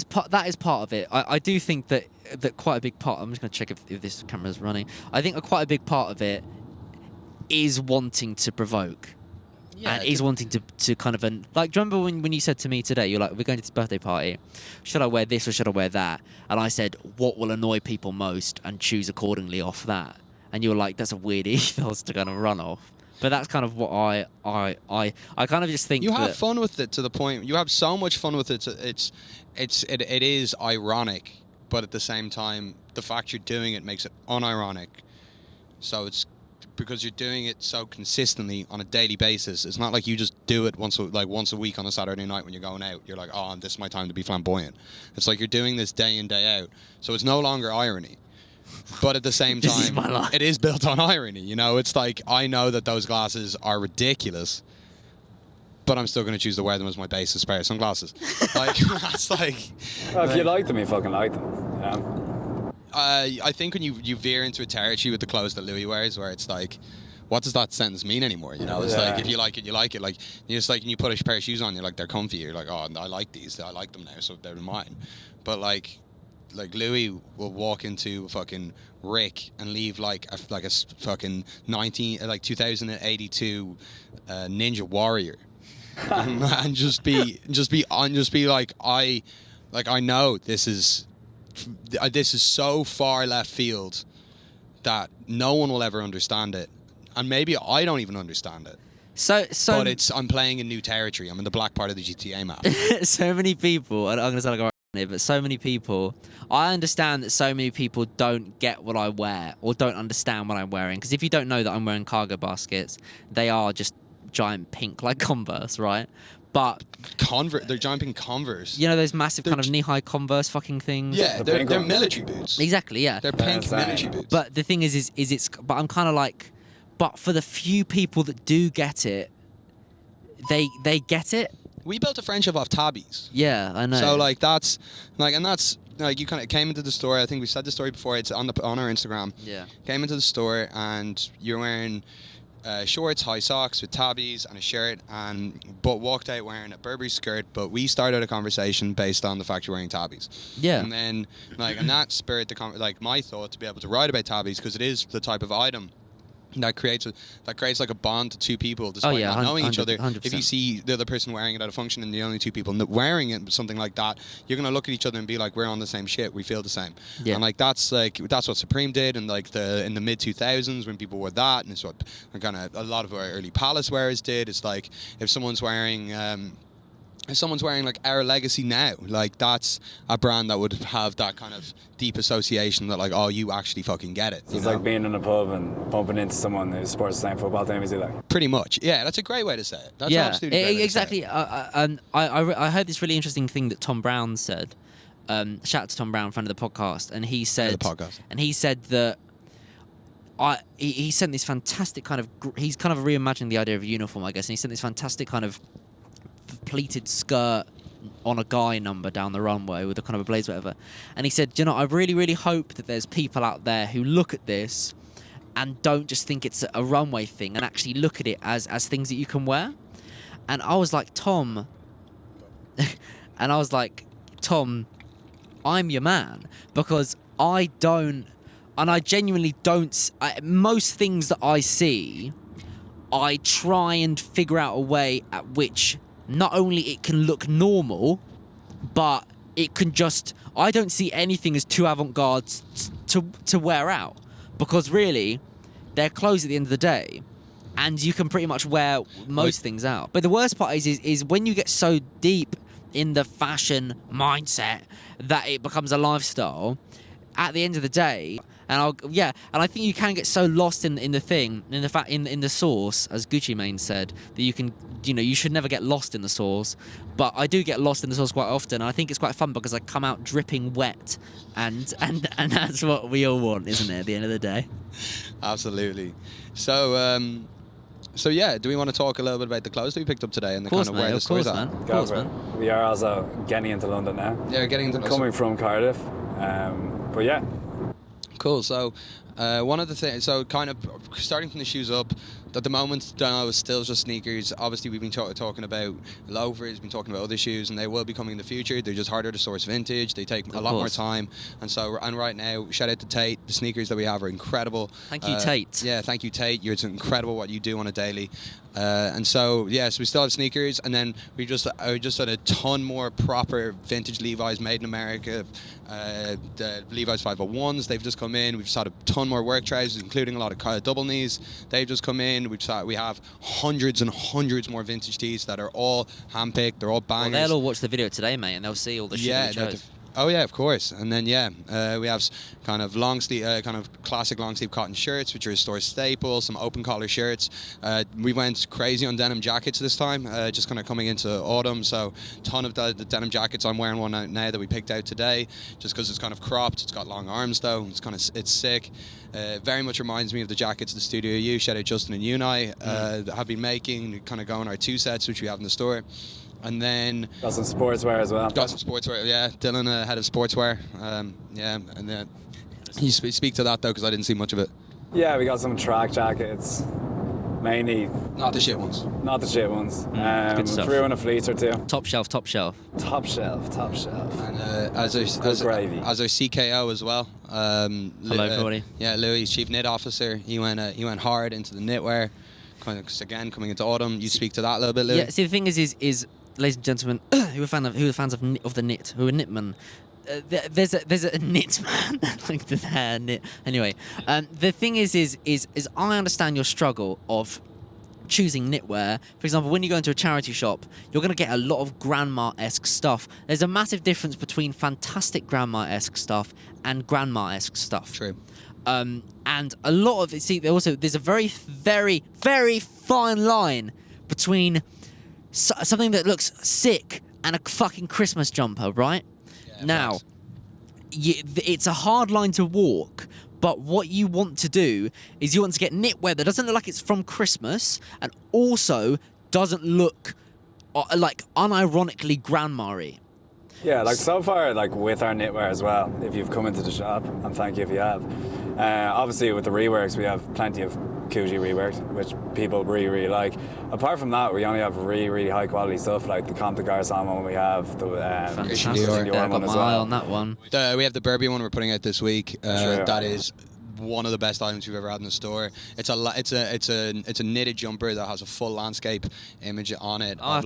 part of it. I do think that quite a big part. I'm just gonna check if this camera's running. I think quite a big part of it is wanting to provoke. Yeah, and he's wanting to kind of like. Do you remember when you said to me today, you're like, "We're going to this birthday party. Should I wear this or should I wear that?" And I said, "What will annoy people most?" and choose accordingly off that. And you were like, "That's a weird ethos to kind of run off." But that's kind of what I kind of just think. You have fun with it to the point. You have so much fun with it. It is ironic, but at the same time, the fact you're doing it makes it unironic. So it's. Because you're doing it so consistently on a daily basis. It's not like you just do it once a week on a Saturday night when you're going out. You're like, oh, this is my time to be flamboyant. It's like you're doing this day in, day out. So it's no longer irony. But at the same time, it is built on irony. You know, it's like, I know that those glasses are ridiculous, but I'm still going to choose to wear them as my basis pair of sunglasses. Like, that's like... Well, if you like them, you fucking like them. Yeah. I think when you veer into a territory with the clothes that Louie wears, where it's like, what does that sentence mean anymore? You know, it's like, if you like it, you like it. Like, you just like, when you put a pair of shoes on, you're like, they're comfy. You're like, oh, I like these. I like them now, so they're mine. But like Louie will walk into fucking Rick and leave like a fucking 2082 Ninja Warrior, and just be like, I know this is so far left field that no one will ever understand it, and maybe I don't even understand it. But I'm playing in new territory. I'm in the black part of the GTA map. So many people, and I'm going to sound like a here, but so many people. I understand that so many people don't get what I wear or don't understand what I'm wearing. Because if you don't know that I'm wearing cargo baskets, they are just giant pink like Converse, right? But they're giant pink Converse. You know those massive kind of knee-high Converse fucking things? Yeah, they're military boots. Exactly, yeah. They're pink military boots. But the thing is it's... But I'm kind of like... But for the few people that do get it, they get it. We built a friendship off tabbies. Yeah, I know. So like that's like, and that's like you kind of came into the store. I think we said the story before. It's on our Instagram. Yeah. Came into the store and you're wearing shorts, high socks with tabbies and a shirt, but walked out wearing a Burberry skirt. But we started a conversation based on the fact you're wearing tabbies. Yeah. And then and that spurred my thought to be able to write about tabbies, because it is the type of item that creates like a bond to two people despite not knowing each other. 100%. If you see the other person wearing it at a function and the only two people wearing it, something like that, you're gonna look at each other and be like, we're on the same shit, we feel the same. Yeah. And like that's what Supreme did, and like in the mid 2000s when people wore that, and it's what a lot of our early Palace wearers did. It's like if someone's wearing like Our Legacy now, like that's a brand that would have that kind of deep association that like, oh, you actually fucking get it. It's like being in a pub and bumping into someone who supports the same football team as you, like. Pretty much, yeah. That's a great way to say it. That's an absolutely great way to say exactly. it. And I heard this really interesting thing that Tom Brown said. Shout out to Tom Brown, friend of the podcast, and he said that he sent this fantastic kind of he's kind of reimagining the idea of a uniform, I guess, and he sent this fantastic kind of pleated skirt on a guy number down the runway with a kind of a blazer, whatever. And he said, you know, I really, really hope that there's people out there who look at this and don't just think it's a runway thing and actually look at it as things that you can wear. And I was like, Tom, I'm your man, because I genuinely don't. Most things that I see, I try and figure out a way at which not only it can look normal, but it can just... I don't see anything as too avant-garde to wear out, because really, they're clothes at the end of the day, and you can pretty much wear most things out. But the worst part is when you get so deep in the fashion mindset that it becomes a lifestyle, at the end of the day... And I think you can get so lost in the thing, in the sauce, as Gucci Mane said, that you should never get lost in the sauce. But I do get lost in the sauce quite often, and I think it's quite fun because I come out dripping wet, and that's what we all want, isn't it? At the end of the day. Absolutely. So yeah, do we want to talk a little bit about the clothes that we picked up today and the kind of where the store's at? Of course, man. We are also getting into London now. Yeah, getting into London. Coming from Cardiff, but yeah. Cool. So one of the things, so kind of starting from the shoes up, at the moment, Dunno is still just sneakers. Obviously, we've been talking about loafers, been talking about other shoes, and they will be coming in the future. They're just harder to source vintage. They take a lot more time. And right now, shout out to Tate. The sneakers that we have are incredible. Thank you, Tate. Yeah, thank you, Tate. It's incredible what you do on a daily. And so, yes, we still have sneakers, and then we just had a ton more proper vintage Levi's made in America. The Levi's 501s, they've just come in. We've just had a ton more work trousers, including a lot of double knees. They've just come in. We have hundreds and hundreds more vintage tees that are all handpicked. They're all bangers. Well, they'll all watch the video today, mate, and they'll see all the shit we chose. Oh yeah, of course. And then we have kind of long sleeve, kind of classic long sleeve cotton shirts, which are a store staple. Some open collar shirts. We went crazy on denim jackets this time, just kind of coming into autumn. So ton of the denim jackets. I'm wearing one out now that we picked out today, just because it's kind of cropped. It's got long arms though. It's sick. Very much reminds me of the jackets the Studio U, shout out Justin and Unai, have been making, kind of going our 2 sets, which we have in the store. And then... Got some sportswear as well. Got some sportswear, yeah. Dylan, head of sportswear. Yeah, and then... Can you speak to that, though, because I didn't see much of it? Yeah, we got some track jackets. Mainly... Not the shit ones. Not the shit ones. Good stuff. Threw in a fleece or two. Top shelf. Top shelf. And as our CKO as well. Hello, everybody. Yeah, Louie, Chief Knit Officer. He went hard into the knitwear. Again, coming into autumn. You speak to that a little bit, Louie? Yeah, see, the thing is ladies and gentlemen, who are fans of the knit, who are knitmen, there's a knit man, like the hair knit. Anyway, the thing is I understand your struggle of choosing knitwear. For example, when you go into a charity shop, you're going to get a lot of grandma-esque stuff. There's a massive difference between fantastic grandma-esque stuff and grandma-esque stuff. True. And a lot of it, there's a very, very, very fine line between something that looks sick and a fucking Christmas jumper, right? Yeah, now, it's a hard line to walk, but what you want to do is you want to get knitwear that doesn't look like it's from Christmas and also doesn't look like unironically grandma-y. Yeah, like so far, like with our knitwear as well, if you've come into the shop, and thank you if you have. Obviously with the reworks, we have plenty of Coogee reworks, which people really, really like. Apart from that, we only have really, really high quality stuff, like the Comte de Garçon one we have, the Fantastic. Dior Yeah, I got one my as eye well. on that one. We have the Burberry one we're putting out this week. True. That is one of the best items we've ever had in the store. It's a knitted jumper that has a full landscape image on it. I have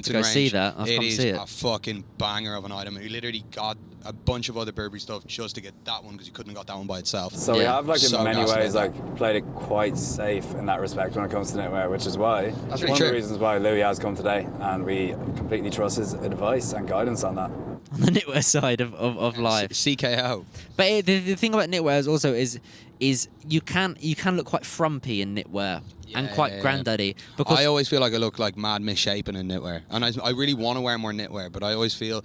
to go see that. I've It come is see it. a fucking banger of an item. We literally got a bunch of other Burberry stuff just to get that one because you couldn't have got that one by itself. So we Yeah. have, like, in So many gassed ways, about like, played it quite safe in that respect when it comes to knitwear, which is why That's one really of true. the reasons why Louie has come today, and we completely trust his advice and guidance on that. On the knitwear side of life. CKO. But the thing about knitwear is also is you can look quite frumpy in knitwear and quite Yeah. granddaddy because I always feel like I look like mad misshapen in knitwear, and I really want to wear more knitwear, but I always feel,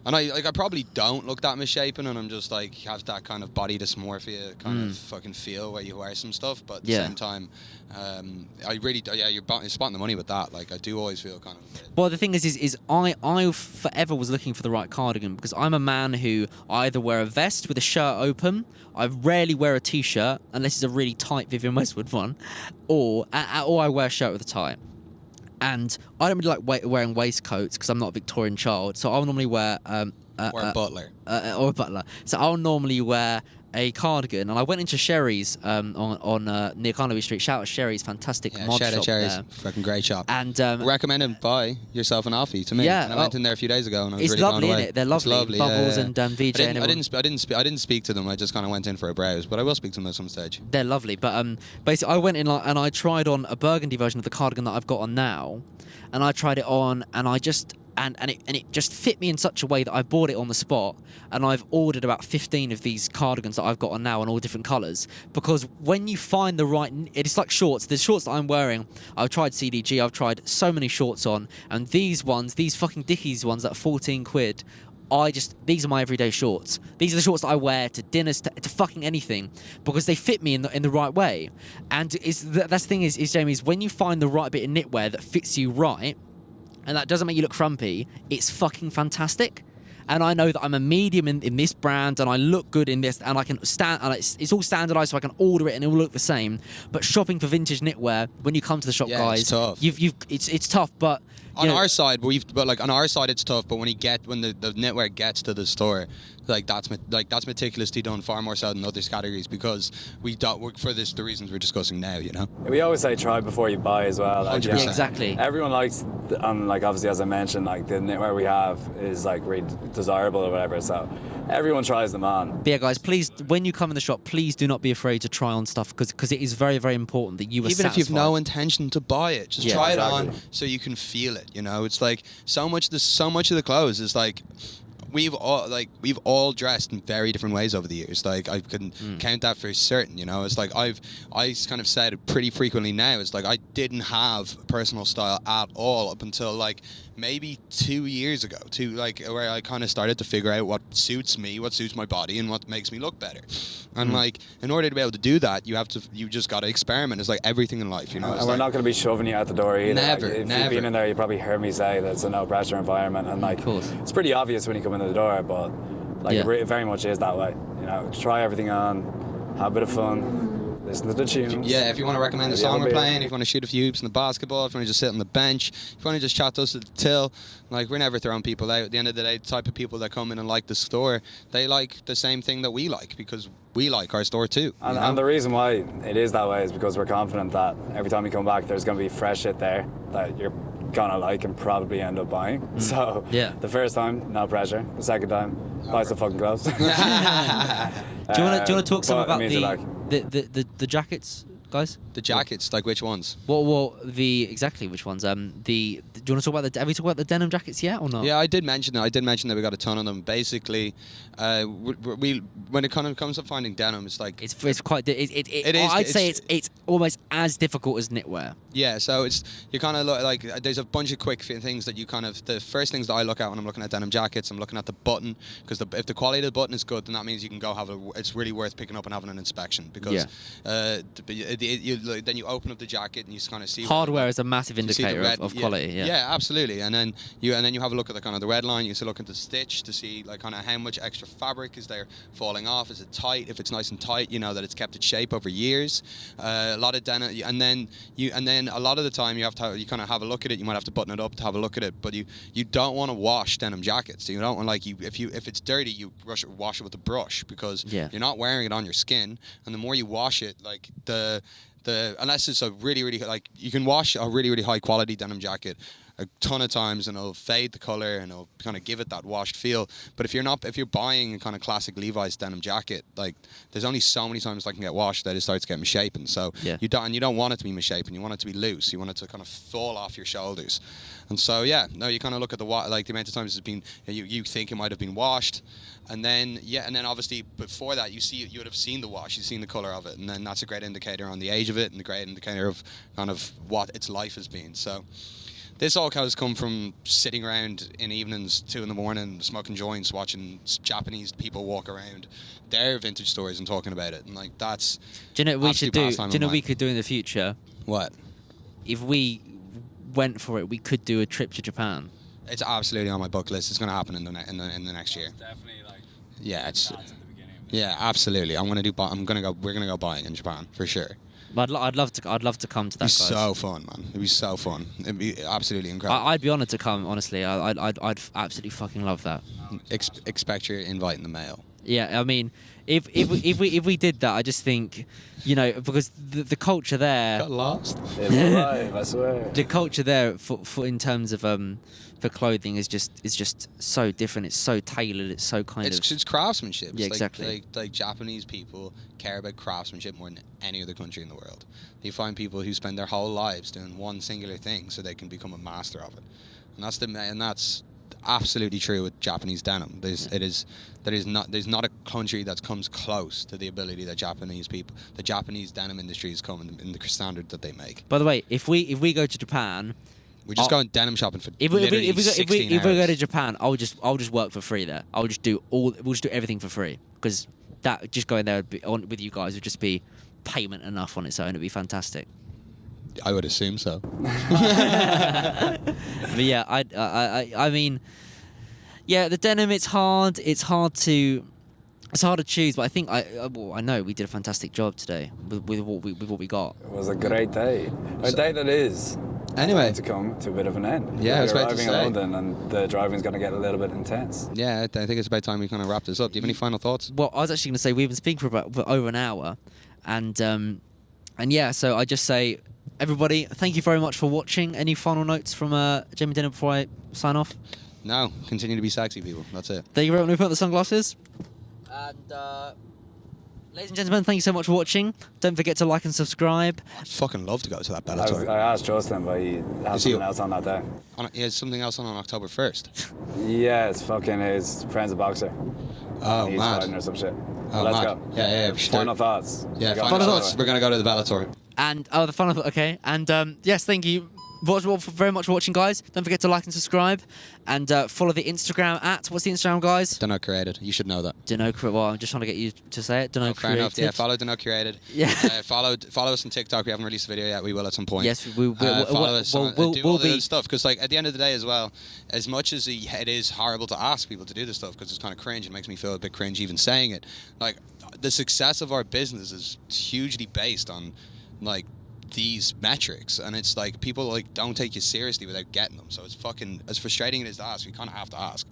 and I probably don't look that misshapen, and I'm just like have that kind of body dysmorphia kind of fucking feel where you wear some stuff, but at the Yeah. same time, I really you're spotting the money with that. Like I do always feel kind of. well, the thing is I forever was looking for the right cardigan because I'm a man who I either wear a vest with a shirt open. I rarely wear a t-shirt unless it's a really tight Vivienne Westwood one, or I wear a shirt with a tie. And I don't really like wearing waistcoats because I'm not a Victorian child, so I'll normally wear Or a butler. or a butler. So I'll normally wear a cardigan, and I went into Sherry's on near Carnaby Street. Shout out Sherry's, fantastic Yeah, mod shout shop out Cherries, there. fucking great shop. And Recommend and buy yourself an offie to me. Yeah, and I went in there a few days ago, and I was it's really lovely, blown away. innit? They're lovely. It's lovely. Bubbles and VJ and I everyone. didn't speak to them. I just kind of went in for a browse, but I will speak to them at some stage. They're lovely, but basically I went in and I tried on a burgundy version of the cardigan that I've got on now, and I tried it on, and I just and it just fit me in such a way that I bought it on the spot, and I've ordered about 15 of these cardigans that I've got on now in all different colours, because when you find the right, it's like shorts. The shorts that I'm wearing, I've tried CDG, I've tried so many shorts on, and these fucking Dickies ones that are 14 quid. These are my everyday shorts. These are the shorts that I wear to dinners, to fucking anything, because they fit me in the right way. And that's the thing is Jamie, is when you find the right bit of knitwear that fits you right, and that doesn't make you look frumpy, it's fucking fantastic. And I know that I'm a medium in this brand, and I look good in this, and I can stand, and it's all standardized, so I can order it and it will look the same. But shopping for vintage knitwear, when you come to the shop, Yeah, guys, it's tough. It's tough, but On our side, on our side, it's tough. But when the knitwear gets to the store, that's meticulously done far more so than other categories, because we don't work for the reasons we're discussing now. You know. We always say try before you buy as well. Like, 100%. Yeah, exactly. Everyone likes, like obviously as I mentioned, like the knitwear we have is like really desirable or whatever. So everyone tries them on. But yeah, guys, please, when you come in the shop, please do not be afraid to try on stuff, because it is very, very important that you are Even if you've satisfied. no intention to buy it, just Yeah, try it exactly. on so you can feel it. You know, it's like so much of the clothes is like. We've all dressed in very different ways over the years. Like I can count that for certain. You know, it's like I kind of said it pretty frequently now. It's like I didn't have personal style at all up until like maybe 2 years ago. Where I kind of started to figure out what suits me, what suits my body, and what makes me look better. And like in order to be able to do that, you just got to experiment. It's like everything in life. You know, And we're not going to be shoving you out the door either. Never, Like, if never. you've been in there, you probably heard me say that it's a no pressure environment, and like Of course. it's pretty obvious when you come in the door, but like Yeah. it very much is that way. You know, try everything on, have a bit of fun, listen to the tunes. Yeah, if you want to recommend a Maybe song have a we're beer. playing, if you want to shoot a few hoops in the basketball, if you want to just sit on the bench, if you want to just chat to us at the till, like we're never throwing people out. At the end of the day, the type of people that come in and like the store, they like the same thing that we like, because we like our store too. And, you know? and the reason why it is that way is because we're confident that every time you come back, there's going to be fresh shit there that you're gonna like and probably end up buying. So Yeah. the first time, no pressure. The second time, buy some fucking clothes. Do you want to talk some but it about means you like. the jackets, guys? The jackets, like which ones? Well, exactly which ones? Do you want to talk about have we talked about the denim jackets yet or not? Yeah, I did mention that. I did mention that we got a ton of them. Basically, we when it kind of comes to finding denim, it's like It's quite. It is, I'd say it's- it's almost as difficult as knitwear. yeah. So it's you kind of look like there's a bunch of quick things that you kind of the first things that I look at when I'm looking at denim jackets. I'm looking at the button, because if the quality of the button is good, then that means you can go it's really worth picking up and having an inspection, because the then you open up the jacket and you kind of see Hardware is a massive you see the indicator red- of quality. Yeah. yeah, absolutely. And then you have a look at the kind of the red line. You look at the stitch to see like kind of how much extra fabric is there falling off. Is it tight? If it's nice and tight, you know that it's kept its shape over years. A lot of denim, and then a lot of the time you kind of have a look at it. You might have to button it up to have a look at it, but you don't want to wash denim jackets. You don't want if it's dirty, you wash it with a brush because you're not wearing it on your skin, and the more you wash it, like unless it's a really like you can wash a really high quality denim jacket a ton of times and it'll fade the color and it'll kind of give it that washed feel. But if you're buying a kind of classic Levi's denim jacket, like there's only so many times that can get washed that it starts to get misshapen. So you don't want it to be misshapen. You want it to be loose. You want it to kind of fall off your shoulders. And so you kind of look at the amount of times it's been you think it might have been washed. And then obviously before that you would have seen the wash, you've seen the color of it, and then that's a great indicator on the age of it and a great indicator of kind of what its life has been. So this all has come from sitting around in evenings, 2 a.m, smoking joints, watching Japanese people walk around their vintage stores and talking about it, and like that's. Do you know what we should do? pastime Do you know of what we mine. could do in the future? What? If we went for it, we could do a trip to Japan. It's absolutely on my bucket list. It's going to happen in the next year. Definitely like. Yeah, it's. At the beginning of this. Yeah, absolutely. We're gonna go buying in Japan for sure. But I'd love to come to that. It'd be guys. so fun, man. It'd be so fun. It'd be absolutely incredible. I'd be honoured to come. Honestly, I'd absolutely fucking love that. Expect your invite in the mail. Yeah, I mean, if we did that, I just think, because the culture there, Got lost. Live alive, I swear. the culture there for in terms of for clothing is just so different. It's so tailored. It's so kind of. It's craftsmanship. Yeah, It's exactly. Like Japanese people care about craftsmanship more than any other country in the world. You find people who spend their whole lives doing one singular thing so they can become a master of it, and that's absolutely true with Japanese denim. There's not a country that comes close to the ability that the Japanese denim industry has come in the standard that they make. By the way, if we go to Japan. We're just going denim shopping for If literally 16 we go hours. to Japan, I'll just work for free there. We'll just do everything for free, because that just going there with you guys would just be payment enough on its own. It'd be fantastic. I would assume so. But yeah, I mean, yeah, the denim. It's hard to choose. But I think I know we did a fantastic job today with what we got. It was a great day. A day that is. Anyway. To come to a bit of an end. Yeah, I was We're about to arriving in say. London, and the driving's going to get a little bit intense. Yeah, I think it's about time we kind of wrap this up. Do you have any final thoughts? Well, I was actually going to say we've been speaking for over an hour, and yeah, so I just say, everybody, thank you very much for watching. Any final notes from Jamie Denham before I sign off? No, continue to be sexy, people. That's it. Thank you very much. We put on the sunglasses. And ladies and gentlemen, thank you so much for watching. Don't forget to like and subscribe. I'd fucking love to go to that I Bellator. asked Justin, but he has he- something else on that day. He has something else on October 1st. Yeah, it's fucking his friend's a boxer. Oh, He's mad. fighting or some shit. Oh, Let's mad. go. Yeah, we should do Final it. thoughts. Yeah, We got final that thoughts. way. We're going to go to the Bellator. And the final, okay. And yes, thank you very much for watching, guys. Don't forget to like and subscribe, and follow the Instagram at, what's the Instagram, guys? Dunno.Curated. You should know that. Well, I'm just trying to get you to say it. Fair enough. Yeah, follow Dunno.Curated. Yeah. Follow us on TikTok. We haven't released a video yet. We will at some point. Yes, we'll follow us. Do all we'll the be. other stuff, because like at the end of the day as well, as much as it is horrible to ask people to do this stuff because it's kind of cringe. It makes me feel a bit cringe even saying it. Like the success of our business is hugely based on like these metrics, and it's like people like don't take you seriously without getting them. So it's fucking, as frustrating it is to ask, we kind of have to ask.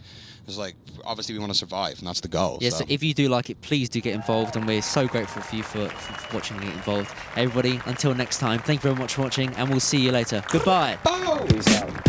It's like, obviously we want to survive, and that's the goal. Yes, so if you do like it, please do get involved, and we're so grateful for you for watching and getting involved. Everybody, until next time, thank you very much for watching, and we'll see you later. Goodbye. Peace out.